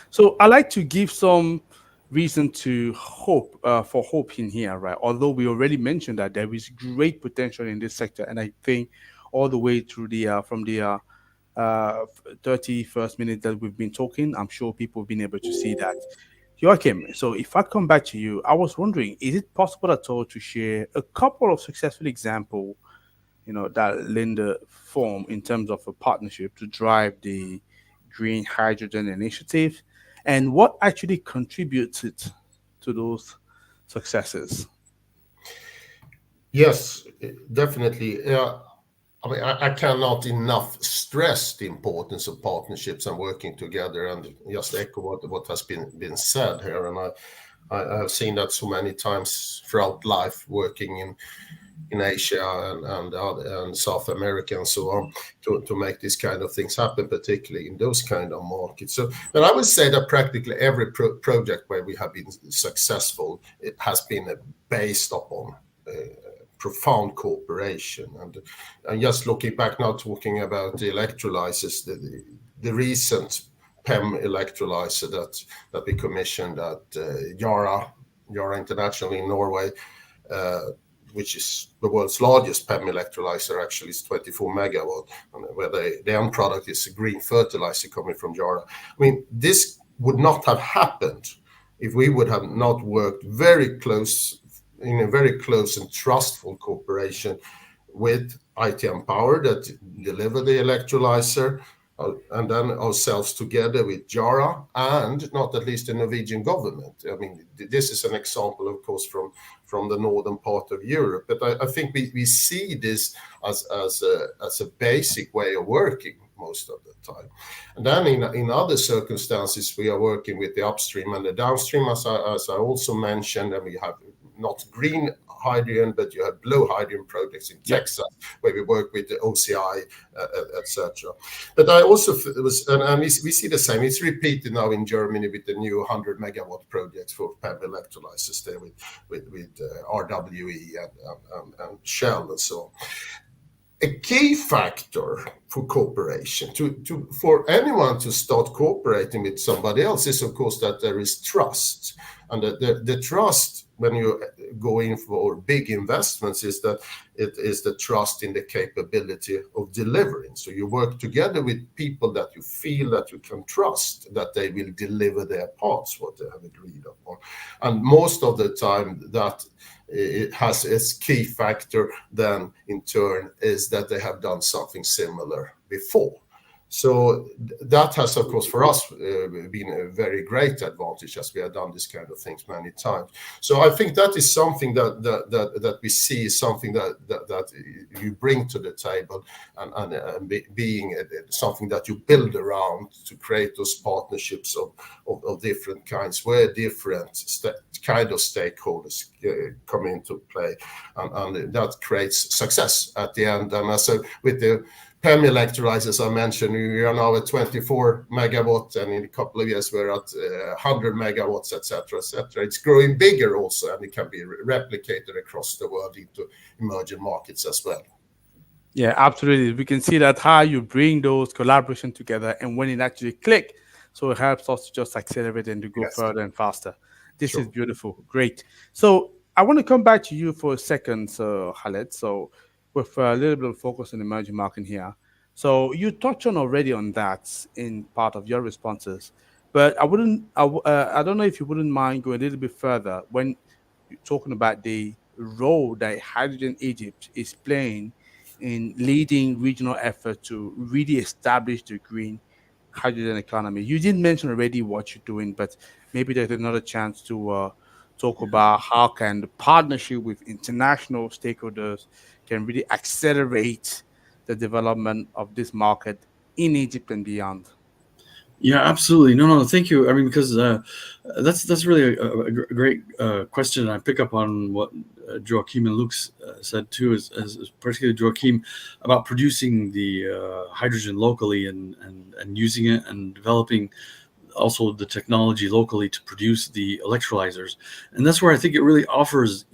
So I like to give some reason to hope for hope in here, right? Although we already mentioned that there is great potential in this sector, and I think all the way through the from the 31st minute that we've been talking, I'm sure people have been able to see that. Joachim, so if I come back to you, I was wondering, is it possible at all to share a couple of successful examples, that Linde formed in terms of a partnership to drive the green hydrogen initiative, and what actually contributed to those successes? Yes, definitely. I cannot enough stress the importance of partnerships and working together, and just echo what has been said here. And I have seen that so many times throughout life, working in Asia and South America and so on to make these kind of things happen, particularly in those kind of markets. So, but I would say that practically every project where we have been successful, it has been based upon profound cooperation. And just looking back now, talking about the electrolyzers, the recent PEM electrolyzer that we commissioned at Yara International in Norway, which is the world's largest PEM electrolyzer, actually is 24 megawatt, where the end product is a green fertilizer coming from Yara. I mean, this would not have happened if we would have not worked in a very close and trustful cooperation with ITM Power that deliver the electrolyzer, and then ourselves together with Yara and not at least the Norwegian government. I mean, this is an example, of course, from the northern part of Europe, but I think we see this as a basic way of working most of the time. And then in other circumstances, we are working with the upstream and the downstream, as I also mentioned, and we have not green hydrogen, but you have blue hydrogen projects in Texas where we work with the OCI, etc. But I also and we see the same. It's repeated now in Germany with the new 100 megawatt projects for PEM electrolyzers there with RWE and Shell and so on. A key factor for cooperation, for anyone to start cooperating with somebody else, is of course that there is trust, and the trust when you go in for big investments is that it is the trust in the capability of delivering. So you work together with people that you feel that you can trust, that they will deliver their parts, what they have agreed upon, and most of the time that it has its key factor then in turn is that they have done something similar before. So that has, of course, for us been a very great advantage, as we have done this kind of things many times. So I think that is something that we see, something that you bring to the table, and being something that you build around to create those partnerships of different kinds, where different kind of stakeholders come into play, and that creates success at the end. And also with the PEM electrolyzers I mentioned, we are now at 24 megawatt, and in a couple of years we're at 100 megawatts, etc., etc. It's growing bigger also, and it can be replicated across the world into emerging markets as well. Yeah, absolutely. We can see that how you bring those collaboration together, and when it actually click, so it helps us to just accelerate and to go further and faster. This is beautiful. Great. So I want to come back to you for a second, so Khaled. So with a little bit of focus on emerging market here. So you touched on already on that in part of your responses, but I don't know if you wouldn't mind going a little bit further when you're talking about the role that Hydrogen Egypt is playing in leading regional effort to really establish the green hydrogen economy. You did mention already what you're doing, but maybe there's another chance to talk about how can the partnership with international stakeholders can really accelerate the development of this market in Egypt and beyond. Yeah, absolutely. No, thank you. I mean, because that's really a great question. I pick up on what Joachim and Luke said too, as particularly Joachim, about producing the hydrogen locally and using it and developing also the technology locally to produce the electrolyzers. And that's where I think it really offers,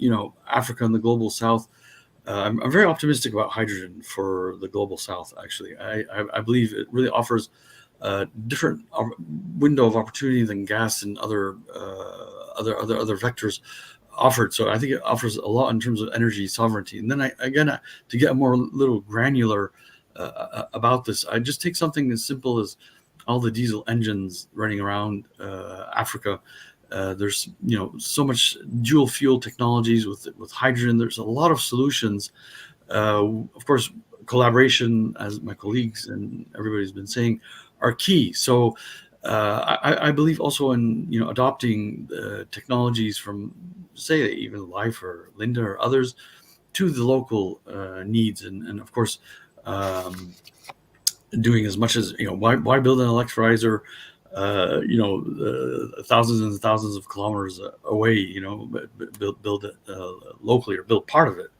Africa and the global South. I'm very optimistic about hydrogen for the global South. Actually, I believe it really offers a different window of opportunity than gas and other vectors offered. So I think it offers a lot in terms of energy sovereignty. And then to get more little granular about this, I just take something as simple as all the diesel engines running around Africa. There's so much dual fuel technologies with hydrogen. There's a lot of solutions. Of course, collaboration, as my colleagues and everybody's been saying, are key. So I believe also in adopting technologies from, say, even Life or Linde or others to the local needs, and of course doing as much as why build an electrolyzer thousands and thousands of kilometers away, build it locally or build part of it.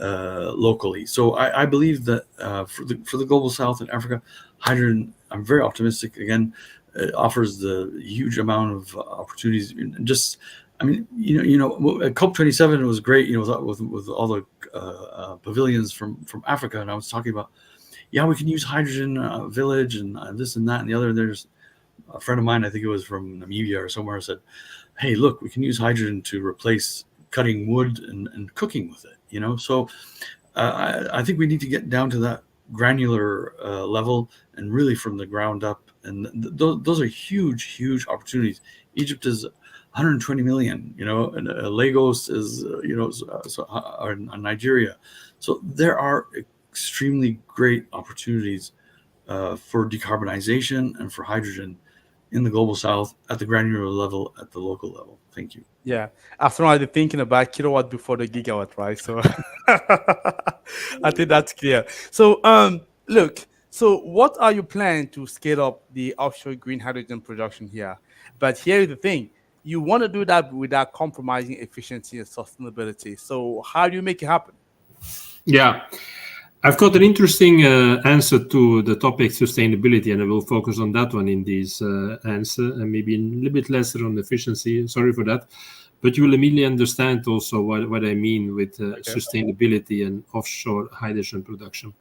locally. So I believe that for the global South and Africa, hydrogen, I'm very optimistic. Again, it offers the huge amount of opportunities. Just, I mean, COP27 was great. With all the pavilions from Africa, and I was talking about, yeah, we can use hydrogen village and this and that and the other. There's a friend of mine, I think it was from Namibia or somewhere, said, hey, look, we can use hydrogen to replace cutting wood and cooking with it. So I think we need to get down to that granular level and really from the ground up. And those are huge opportunities. Egypt is 120 million, and Lagos is, Nigeria. So there are extremely great opportunities for decarbonization and for hydrogen in the global South, at the granular level, at the local level. Thank you. Yeah, after all, I've been thinking about kilowatt before the gigawatt, right? So I think that's clear. So look, so what are you planning to scale up the offshore green hydrogen production here? But here is the thing. You want to do that without compromising efficiency and sustainability. So how do you make it happen? Yeah, I've got an interesting answer to the topic sustainability, and I will focus on that one in this answer, and maybe a little bit lesser on efficiency. Sorry for that. But you will immediately understand also what I mean with sustainability and offshore hydrogen production.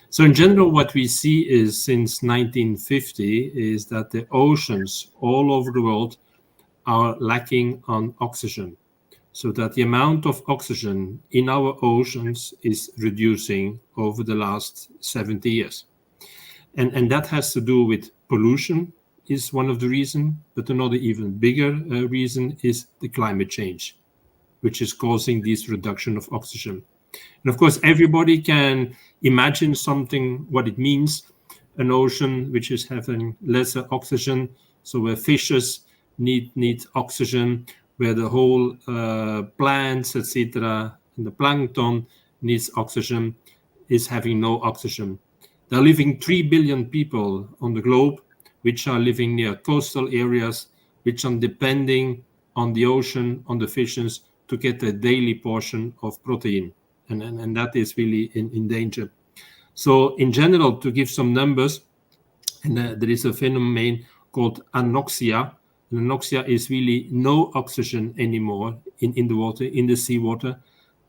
So in general, what we see is since 1950 is that the oceans all over the world are lacking on oxygen. So that the amount of oxygen in our oceans is reducing over the last 70 years. And that has to do with pollution is one of the reasons, but another even bigger reason is the climate change, which is causing this reduction of oxygen. And of course, everybody can imagine something, what it means, an ocean which is having lesser oxygen, so where fishes need oxygen, where the whole plants, etc., and the plankton needs oxygen, is having no oxygen. There are living 3 billion people on the globe, which are living near coastal areas, which are depending on the ocean, on the fishes, to get a daily portion of protein. And that is really in danger. So in general, to give some numbers, and there is a phenomenon called anoxia. Anoxia is really no oxygen anymore in the water, in the seawater.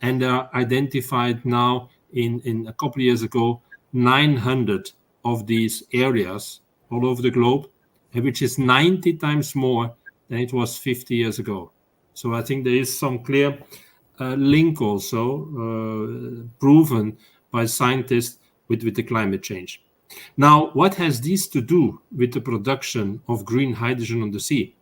And they are identified now in a couple of years ago, 900 of these areas all over the globe, which is 90 times more than it was 50 years ago. So I think there is some clear link also proven by scientists with the climate change. Now, what has this to do with the production of green hydrogen on the sea?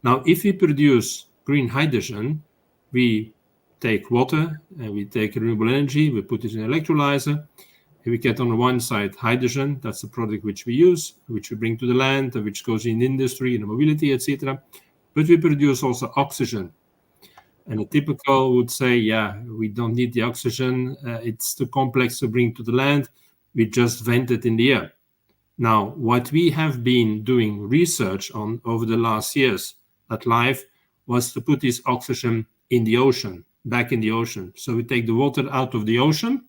Now, if we produce green hydrogen, we take water and we take renewable energy, we put it in an electrolyzer, and we get on the one side hydrogen, that's the product which we use, which we bring to the land, and which goes in industry, in mobility, etc. But we produce also oxygen. And a typical would say, yeah, we don't need the oxygen, it's too complex to bring to the land, we just vent it in the air. Now, what we have been doing research on over the last years at LIFE was to put this oxygen in the ocean, back in the ocean. So we take the water out of the ocean,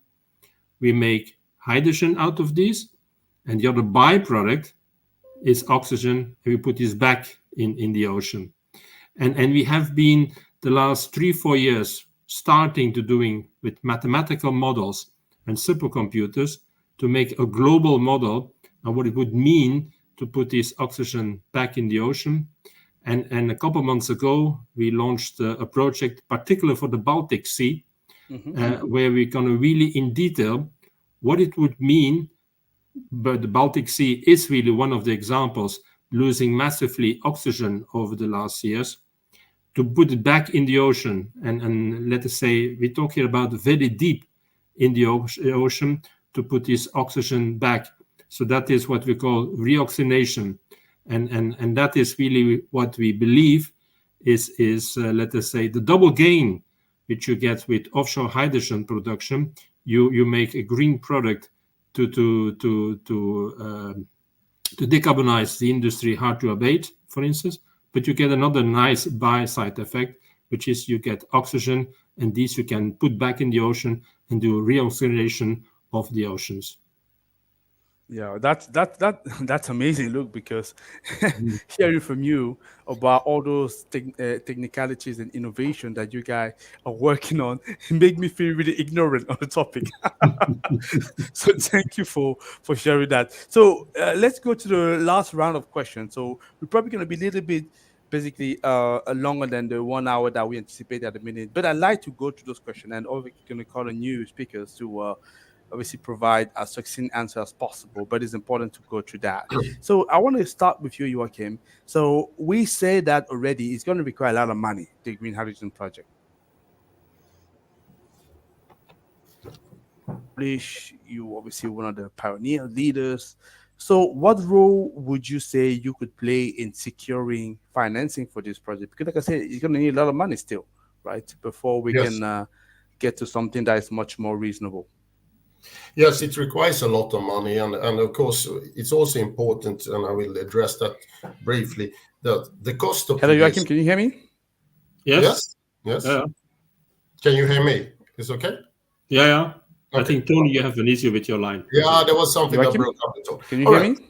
we make hydrogen out of this, and the other byproduct is oxygen, and we put this back in the ocean. And we have been the last 3-4 years starting to doing with mathematical models and supercomputers to make a global model of what it would mean to put this oxygen back in the ocean. And a couple of months ago, we launched a project, particularly for the Baltic Sea, where we're going to really in detail what it would mean. But the Baltic Sea is really one of the examples losing massively oxygen over the last years, to put it back in the ocean. And let us say, we talk here about very deep in the ocean to put this oxygen back. So that is what we call reoxygenation. And that is really what we believe is let us say, the double gain which you get with offshore hydrogen production. You make a green product to decarbonize the industry hard to abate, for instance, but you get another nice by side effect, which is you get oxygen, and these you can put back in the ocean into reoxygenation of the oceans. Yeah, that's amazing, Luke, because hearing from you about all those technicalities and innovation that you guys are working on make me feel really ignorant on the topic. So thank you for sharing that. So let's go to the last round of questions. So we're probably going to be a little bit basically longer than the 1 hour that we anticipate at the minute. But I'd like to go to those questions, and obviously going to call on new speakers to obviously provide as succinct answer as possible. But it's important to go through that. So I want to start with you, Joachim. So we say that already it's going to require a lot of money, the green hydrogen project. You obviously one of the pioneer leaders. So what role would you say you could play in securing financing for this project? Because like I said, it's going to need a lot of money still, right? Before we Yes. can get to something that is much more reasonable. Yes, it requires a lot of money, and of course it's also important, and I will address that briefly, that the cost of Hello, Joachim, producing- can you hear me? Yes. Yes. Yeah. Can you hear me? Is okay? Yeah. I Okay. think, Tony, you have an issue with your line. Yeah, there was something that Joachim? broke up at all. Can you All hear right. me?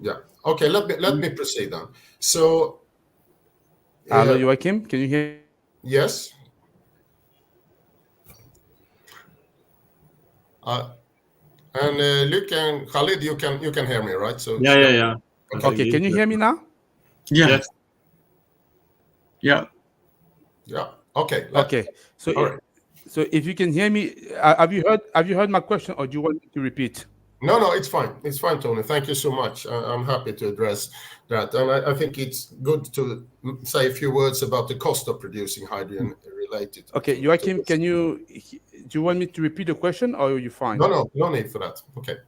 Yeah. Okay. Let me proceed then. So. Hello, Joachim, can you hear? Yes. And Luke and Khalid, you can hear me, right? So Yeah. Okay, can you hear me now? Yeah. Yes. Yeah. Yeah. Okay. Okay. So All right. so if you can hear me, have you heard my question, or do you want me to repeat? No, it's fine. It's fine, Tony. Thank you so much. I'm happy to address that. And I think it's good to say a few words about the cost of producing hydrogen related. Okay, Joachim, do you want me to repeat the question, or are you fine? No need for that. Okay.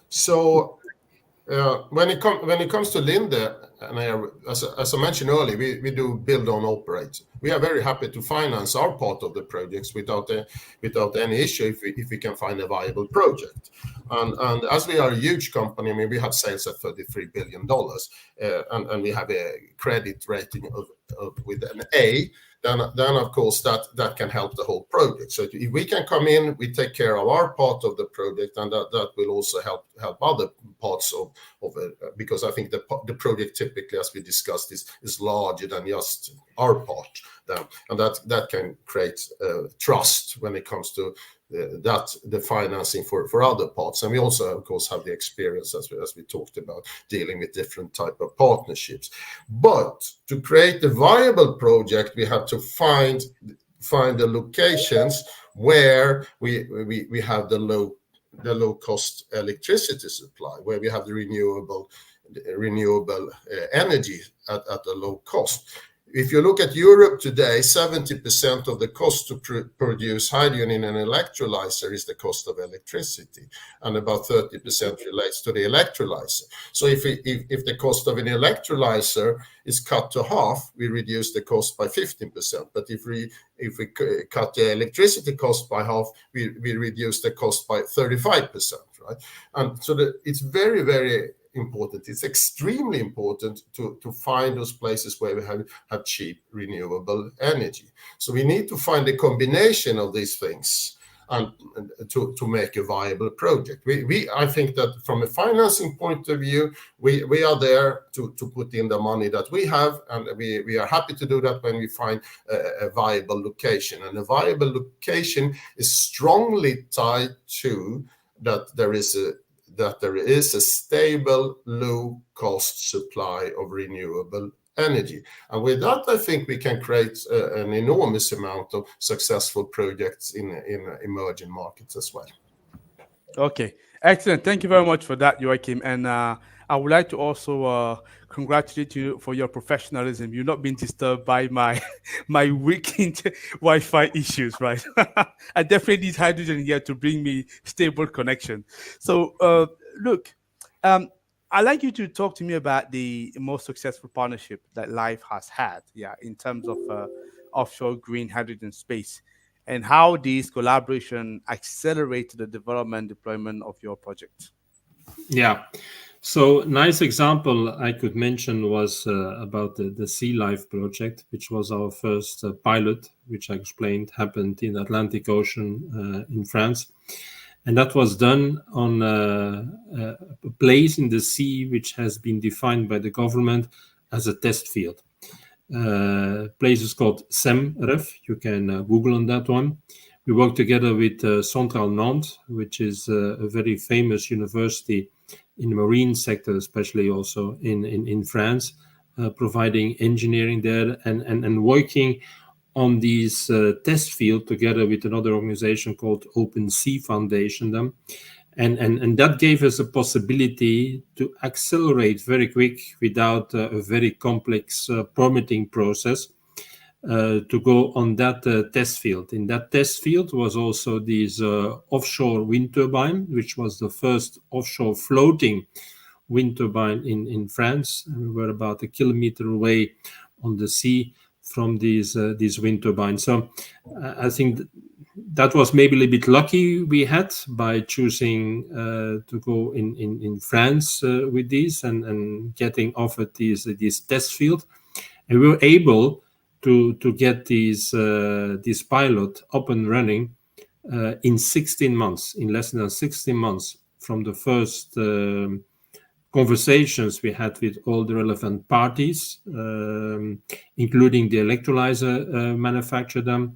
So when it comes to Linde, and as I mentioned earlier, we do build on operate. We are very happy to finance our part of the projects without any issue if we can find a viable project. And as we are a huge company, I mean, we have sales at $33 billion, and we have a credit rating of with an A. Then of course that can help the whole project. So if we can come in, we take care of our part of the project, and that will also help other parts of it, because I think the project typically, as we discussed, is larger than just our part. And that can create trust when it comes to the financing for other parts. And we also, of course, have the experience, as we talked about, dealing with different type of partnerships. But to create a viable project, we have to find the locations where we have the low cost electricity supply, where we have the renewable energy at a low cost. If you look at Europe today, 70% of the cost to produce hydrogen in an electrolyzer is the cost of electricity, and about 30% relates to the electrolyzer. So if the cost of an electrolyzer is cut to half, we reduce the cost by 15%. But if we cut the electricity cost by half, we reduce the cost by 35%, right? And so it's very, very important. It's extremely important to find those places where we have cheap renewable energy. So we need to find a combination of these things and to make a viable project. I think that from a financing point of view, we are there to put in the money that we have, and we are happy to do that when we find a viable location. And a viable location is strongly tied to that there is a stable, low-cost supply of renewable energy. And with that, I think we can create an enormous amount of successful projects in emerging markets as well. Okay, excellent. Thank you very much for that, Joachim. And I would like to also congratulate you for your professionalism. You've not been disturbed by my weak Wi-Fi issues, right? I definitely need hydrogen here to bring me stable connection. So, look, I'd like you to talk to me about the most successful partnership that Life has had, in terms of offshore green hydrogen space, and how these collaboration accelerated the development deployment of your project. Yeah. So nice example I could mention was about the Sea Life project, which was our first pilot, which I explained happened in the Atlantic Ocean in France. And that was done on a place in the sea which has been defined by the government as a test field. Place is called SEMREF. You can Google on that one. We work together with Centrale Nantes, which is a very famous university in the marine sector, especially also in France, providing engineering there and working on these test field together with another organization called Open Sea Foundation. And that gave us a possibility to accelerate very quick without a very complex permitting process to go on that test field. In that test field was also this offshore wind turbine, which was the first offshore floating wind turbine in France. We were about 1 kilometer away on the sea from these wind turbines. So I think that was maybe a little bit lucky we had by choosing to go in France with these and getting offered this test field. And we were able to get this pilot up and running in 16 months, in less than 16 months from the first conversations we had with all the relevant parties, including the electrolyzer manufacturer.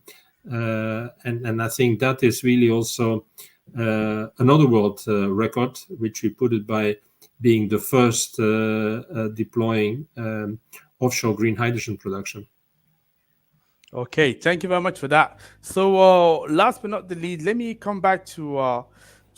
And I think that is really also another world record, which we put it by being the first deploying offshore green hydrogen production. Okay, thank you very much for that. So last but not the least, let me come back to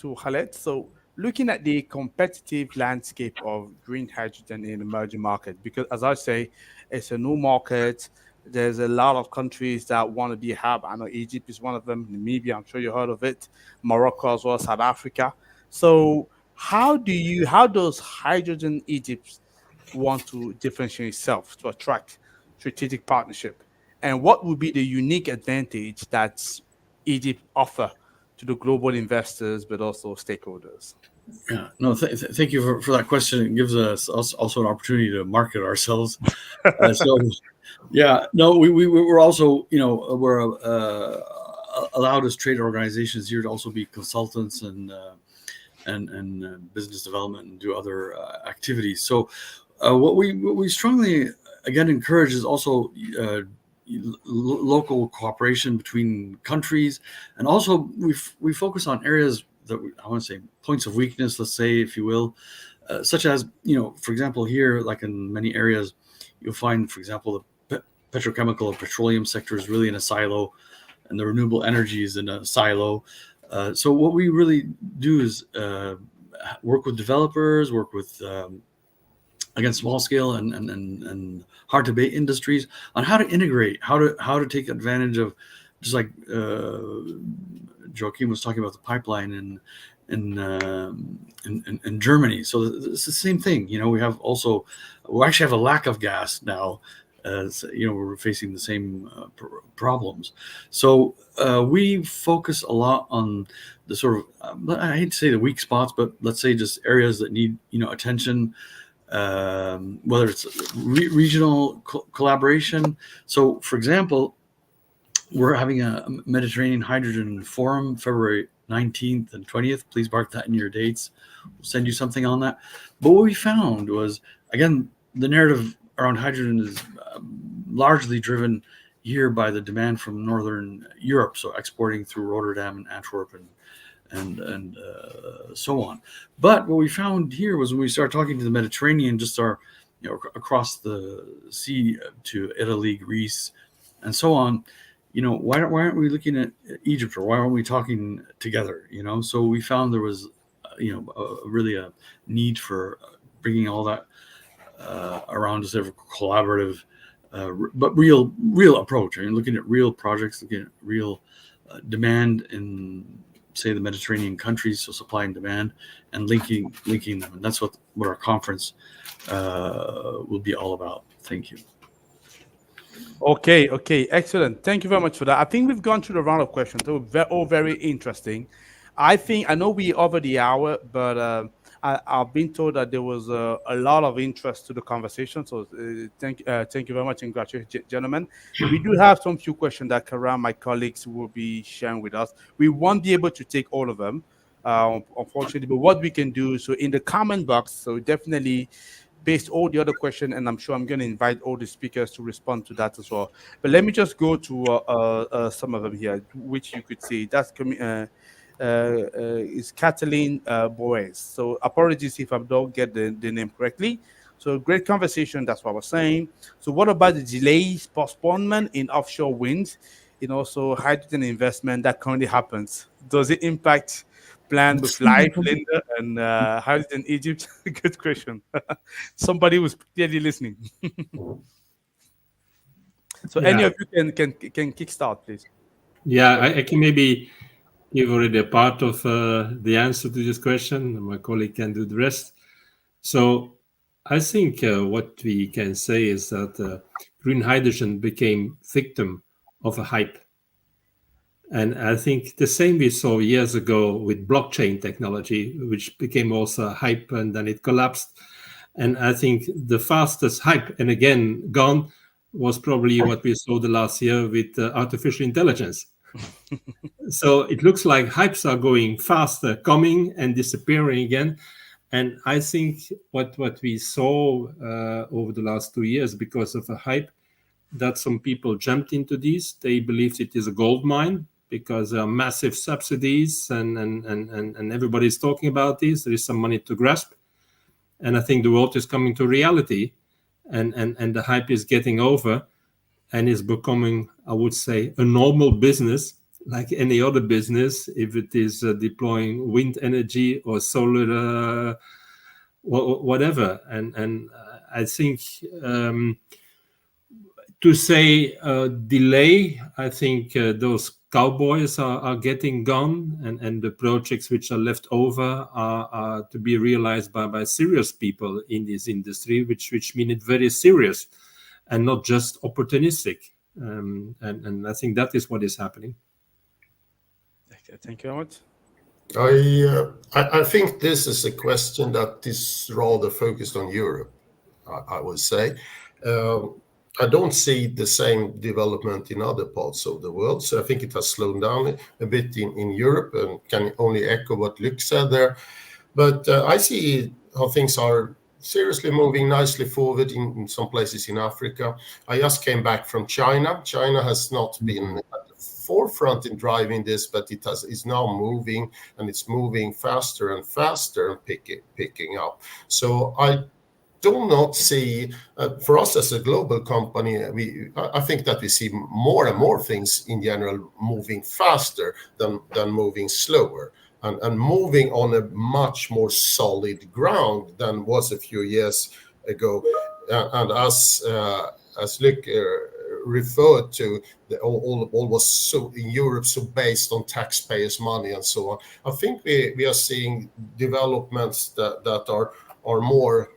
Khaled. So looking at the competitive landscape of green hydrogen in emerging markets, because as I say, it's a new market. There's a lot of countries that want to be a hub. I know Egypt is one of them. Namibia, I'm sure you heard of it. Morocco as well, South Africa. So how does Hydrogen Egypt want to differentiate itself to attract strategic partnership? And what would be the unique advantage that Egypt offer to the global investors, but also stakeholders? Yeah, no, thank you for that question. It gives us also an opportunity to market ourselves. Yeah, no, we're also, we're allowed as trade organizations here to also be consultants and business development and do other activities. So what we strongly again encourage is also local cooperation between countries, and also we focus on areas that I want to say points of weakness, let's say, if you will, such as for example, here, like in many areas, you'll find, for example, the petrochemical or petroleum sector is really in a silo, and the renewable energy is in a silo. So what we really do is work with developers, work with again small scale and hard to abate industries on how to integrate, how to take advantage of, just like Joachim was talking about the pipeline in Germany. So it's the same thing. We actually have a lack of gas now. We're facing the same problems. So we focus a lot on the sort of, I hate to say the weak spots, but let's say just areas that need attention, whether it's regional collaboration. So for example, we're having a Mediterranean Hydrogen Forum, February 19th and 20th. Please mark that in your dates. We'll send you something on that. But what we found was, again, the narrative around hydrogen is largely driven here by the demand from Northern Europe, so exporting through Rotterdam and Antwerp and so on. But what we found here was when we started talking to the Mediterranean, just across the sea to Italy, Greece, and so on, why aren't we looking at Egypt, or why aren't we talking together? So we found there was, really a need for bringing all that around a sort of collaborative, but real approach. Looking at real projects, looking at real demand in, say, the Mediterranean countries, so supply and demand, and linking them. And that's what our conference will be all about. Thank you. Okay, excellent. Thank you very much for that. I think we've gone through the round of questions. They were all very interesting. I know we over the hour, but I've been told that there was a lot of interest to the conversation. So thank you very much and congratulations, gentlemen. We do have some few questions that Karam, my colleagues, will be sharing with us. We won't be able to take all of them, unfortunately. But what we can do, so in the comment box, so definitely paste all the other question, and I'm sure I'm going to invite all the speakers to respond to that as well. But let me just go to some of them here, which you could see. That's is Kathleen Boas. So apologies if I don't get the name correctly. So great conversation. That's what I was saying. So what about the delays, postponement in offshore wind, and also hydrogen investment that currently happens? Does it impact plan with life, Linda, and hydrogen Egypt? Good question. Somebody was clearly listening. So any of you can kickstart, please. Yeah, I can maybe give already a part of the answer to this question. My colleague can do the rest. So I think what we can say is that green hydrogen became victim of a hype. And I think the same we saw years ago with blockchain technology, which became also a hype and then it collapsed. And I think the fastest hype, and again, gone, was probably what we saw the last year with artificial intelligence. So it looks like hypes are going faster, coming and disappearing again. And I think what we saw over the last 2 years because of a hype, that some people jumped into these. They believed it is a gold mine because there are massive subsidies and everybody's talking about this. There is some money to grasp. And I think the world is coming to reality and the hype is getting over and is becoming, I would say, a normal business like any other business, if it is deploying wind energy or solar, whatever. And I think to say delay, I think those cowboys are getting gone, and the projects which are left over are to be realized by serious people in this industry, which mean it very serious and not just opportunistic. And I think that is what is happening. Thank you very much. I think this is a question that is rather focused on Europe, I would say. I don't see the same development in other parts of the world, so I think it has slowed down a bit in Europe, and can only echo what Luc said there. But I see how things are seriously moving nicely forward in some places in Africa. I just came back from China. China has not been at the forefront in driving this, but is now moving, and it's moving faster and faster and picking up. So I do not see, for us as a global company, I think that we see more and more things in general moving faster than moving slower, and moving on a much more solid ground than was a few years ago. And as Luc referred to, all was so in Europe so based on taxpayers' money and so on. I think we are seeing developments that are more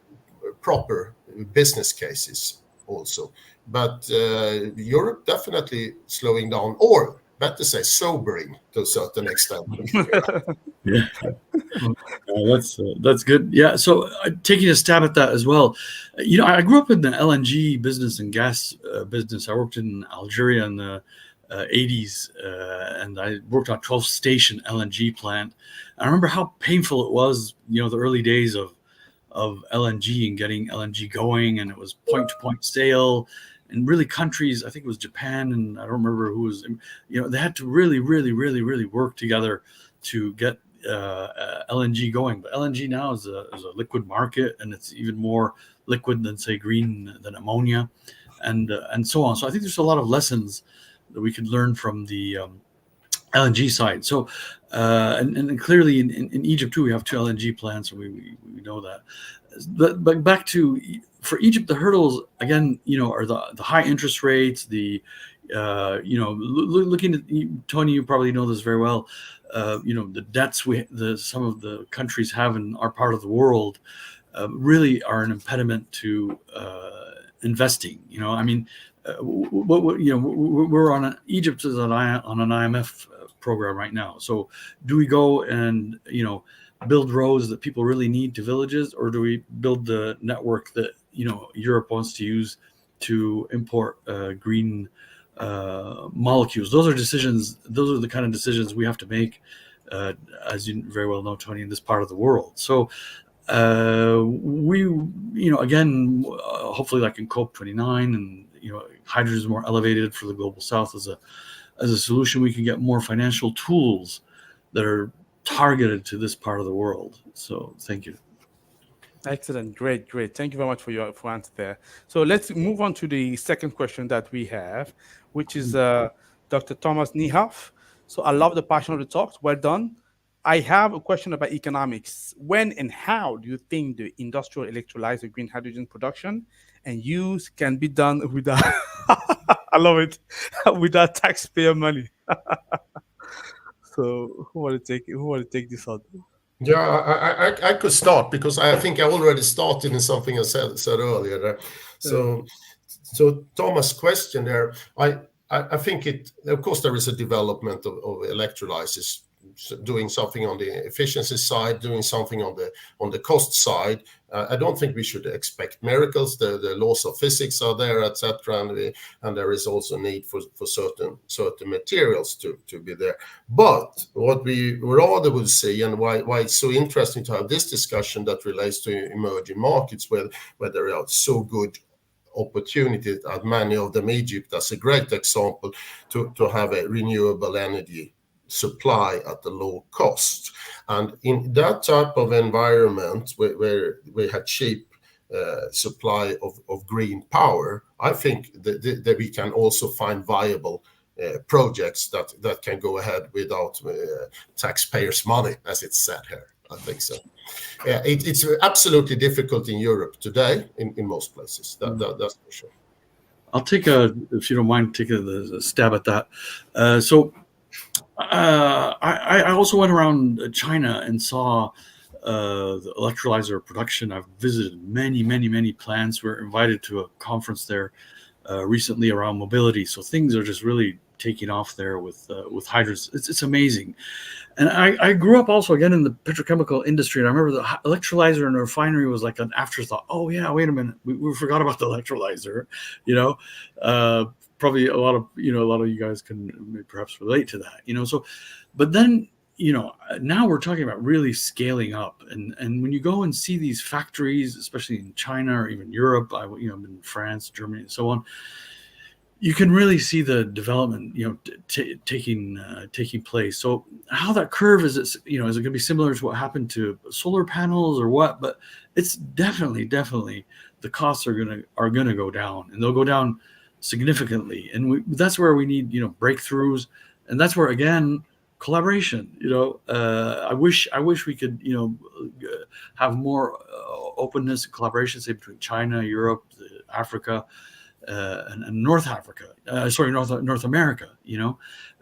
proper business cases also, but Europe definitely slowing down, or better say sobering to a certain extent. Yeah, that's good. Yeah, so taking a stab at that as well. I grew up in the LNG business and gas business. I worked in Algeria in the 80s, and I worked on a 12-station LNG plant. I remember how painful it was, the early days of LNG and getting LNG going, and it was point-to-point sale, and really countries, I think it was Japan, and I don't remember who was, they had to really, really, really, really work together to get LNG going. But LNG now is a liquid market, and it's even more liquid than, say, green than ammonia, and so on. So I think there's a lot of lessons that we could learn from the LNG side. So and clearly in Egypt too, we have 2 LNG plants, so we know that. But back to, for Egypt, the hurdles again, are the high interest rates, the looking at, Tony, you probably know this very well. The debts some of the countries have in our part of the world really are an impediment to investing. We're on Egypt is on an IMF program right now. So do we go and build roads that people really need to villages, or do we build the network that Europe wants to use to import green molecules? Those are decisions. Those are the kind of decisions we have to make, as you very well know, Tony, in this part of the world. So we, again, hopefully, like in COP29, and hydrogen is more elevated for the global south as a solution. We can get more financial tools that are targeted to this part of the world. So thank you. Excellent. Great. Thank you very much for your answer there. So let's move on to the second question that we have, which is Dr. Thomas Niehoff. So I love the passion of the talks. Well done. I have a question about economics. When and how do you think the industrial electrolyzer green hydrogen production and use can be done without, I love it, without taxpayer money? So who want to take this on? Yeah, I could start, because I think I already started in something I said earlier there. So Thomas' question there, I think of course there is a development of electrolyzers, doing something on the efficiency side, doing something on the cost side. I don't think we should expect miracles. The laws of physics are there, etc., and there is also need for certain materials to be there. But what we rather would see, and why it's so interesting to have this discussion that relates to emerging markets, where there are so good opportunities, at many of them, Egypt as a great example, to have a renewable energy supply at a low cost. And in that type of environment where we had cheap supply of green power, I think that we can also find viable projects that can go ahead without taxpayers' money, as it's said here. I think so. Yeah, it's absolutely difficult in Europe today, in most places. That's for sure. I'll take if you don't mind, taking a stab at that. I also went around China and saw the electrolyzer production. I've visited many plants. We're invited to a conference there recently around mobility. So things are just really taking off there with hydrogen. It's amazing. And I grew up also again in the petrochemical industry, and I remember the electrolyzer in a refinery was like an afterthought. Oh yeah, wait a minute, we forgot about the electrolyzer. Probably a lot of you guys can perhaps relate to that. So, but then now we're talking about really scaling up, and when you go and see these factories, especially in China or even Europe, I've been in France, Germany, and so on. You can really see the development, taking place. So how that curve is it going to be similar to what happened to solar panels or what? But it's definitely the costs are gonna go down, and they'll go down significantly. And that's where we need breakthroughs, and that's where again collaboration. I wish we could have more openness and collaboration, say between China, Europe, Africa. And North America,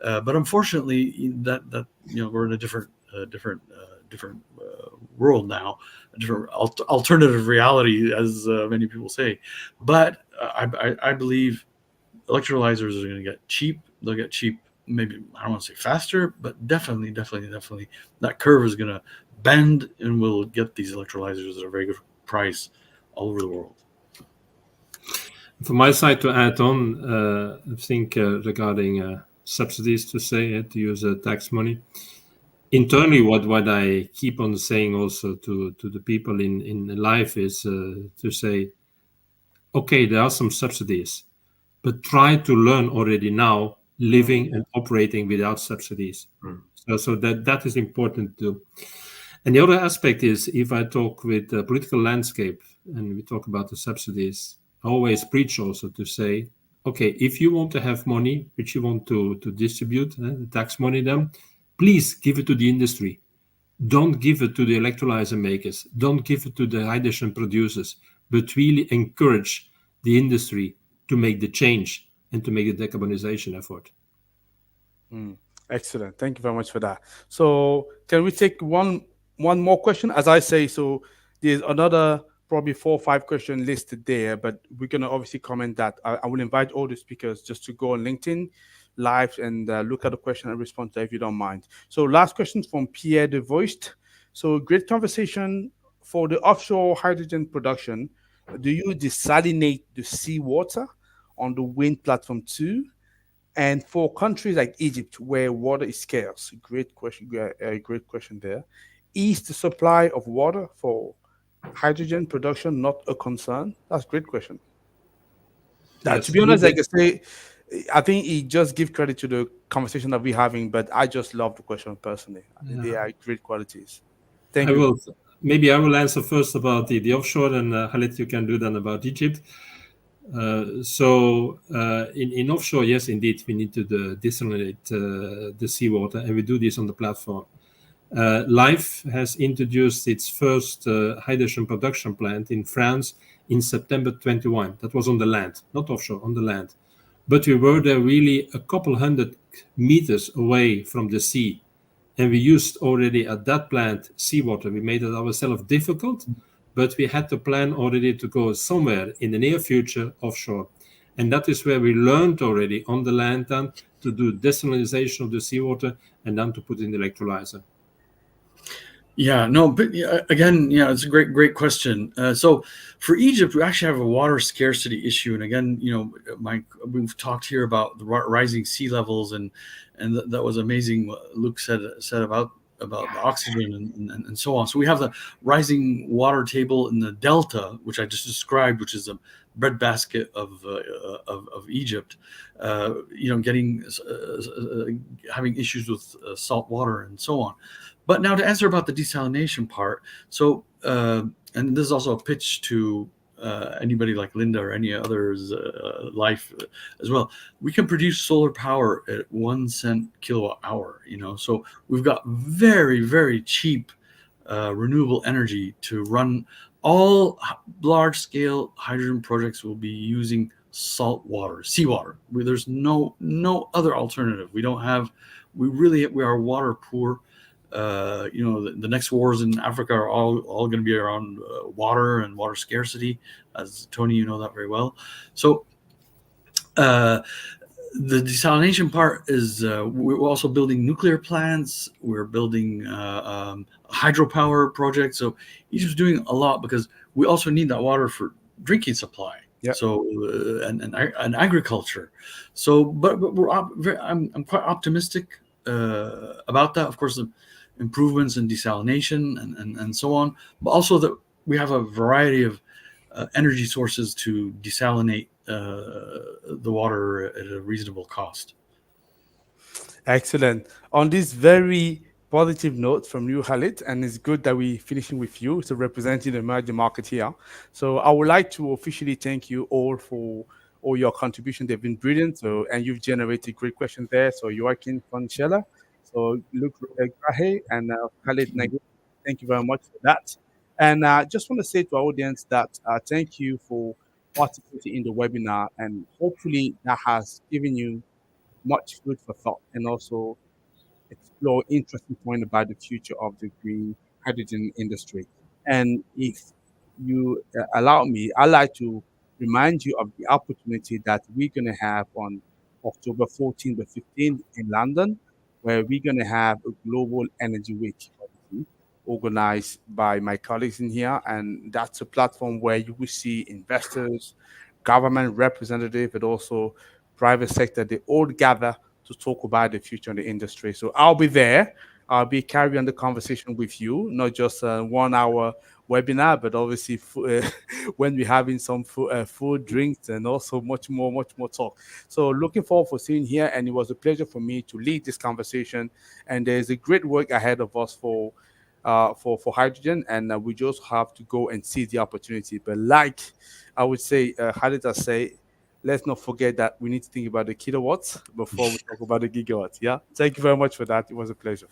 but unfortunately that we're in a different world now, a different alternative reality, as many people say. But I believe electrolyzers are going to get cheap. They'll get cheap. Maybe I don't want to say faster, but definitely that curve is going to bend, and we'll get these electrolyzers at a very good price all over the world. From my side, to add on, I think regarding subsidies, to use tax money. Internally, what I keep on saying also to the people in life is to say, okay, there are some subsidies, but try to learn already now living and operating without subsidies. So that is important too. And the other aspect is, if I talk with the political landscape and we talk about the subsidies, I always preach also to say, okay, if you want to have money, which you want to distribute, the tax money then, please give it to the industry. Don't give it to the electrolyzer makers. Don't give it to the hydrogen producers, but really encourage the industry to make the change and to make the decarbonization effort. Excellent. Thank you very much for that. So can we take one more question? As I say, so there's another probably 4 or 5 questions listed there, but we're going to obviously comment that. I will invite all the speakers just to go on LinkedIn Live and look at the question and respond to it if you don't mind. So last question from Pierre de Voist. So great conversation for the offshore hydrogen production. Do you desalinate the seawater on the wind platform too? And for countries like Egypt, where water is scarce, great question, great question there. Is the supply of water for hydrogen production not a concern? That's a great question. To Yes, be honest, good. like I say, I think he just give credit to the conversation that we're having, but I just love the question personally. I think they Yeah. are great qualities. I Thank you. will maybe I will answer first about the offshore, and Khalid, you can do then about Egypt. In offshore, yes, indeed, we need to desalinate the seawater, and we do this on the platform. Life has introduced its first hydrogen production plant in France in September 21. That was on the land, not offshore, on the land. But we were there really a couple hundred meters away from the sea. And we used already at that plant seawater. We made it ourselves difficult, but we had to plan already to go somewhere in the near future offshore. And that is where we learned already on the land then to do desalination of the seawater and then to put in the electrolyzer. Yeah, no, but again, it's a great question. So for Egypt, we actually have a water scarcity issue, and again, Mike, we've talked here about the rising sea levels, and that was amazing what Luke said about the oxygen and so on. So we have the rising water table in the delta, which I just described, which is a breadbasket of Egypt. Getting having issues with salt water and so on. But now to answer about the desalination part, so and this is also a pitch to anybody like Linda or any others life as well. We can produce solar power at 1 cent kilowatt hour. So we've got very, very cheap renewable energy to run. All large scale hydrogen projects will be using salt water, seawater. There's no other alternative. We are water poor. The next wars in Africa are all going to be around water and water scarcity, as Tony, you know that very well. So the desalination part is we're also building nuclear plants. We're building hydropower projects. So Egypt's doing a lot because we also need that water for drinking supply. Yeah. So and agriculture. So, but I'm quite optimistic about that. Of course, the improvements in desalination and so on, but also that we have a variety of energy sources to desalinate the water at a reasonable cost. Excellent. On this very positive note from you, Khalid, and it's good that we're finishing with you, so representing the emerging market here. So I would like to officially thank you all for all your contribution. They've been brilliant. So, and you've generated great questions there. So Joaquin Fonchella, so Luke Grahe, and Khalid Nagy, thank you very much for that. And I just want to say to our audience that thank you for participating in the webinar, and hopefully that has given you much food for thought and also explore interesting point about the future of the green hydrogen industry. And if you allow me, I'd like to remind you of the opportunity that we're going to have on October 14th to 15th in London, where we're going to have a global energy week organized by my colleagues in here. And that's a platform where you will see investors, government representatives, but also private sector. They all gather to talk about the future of the industry. So I'll be there. I'll be carrying the conversation with you, not just a 1 hour webinar, but obviously when we're having some food, drinks, and also much more talk. So looking forward for seeing here, and it was a pleasure for me to lead this conversation. And there's a great work ahead of us for hydrogen, and we just have to go and seize the opportunity. But like I would say, how did I say? Let's not forget that we need to think about the kilowatts before we talk about the gigawatts. Yeah. Thank you very much for that. It was a pleasure.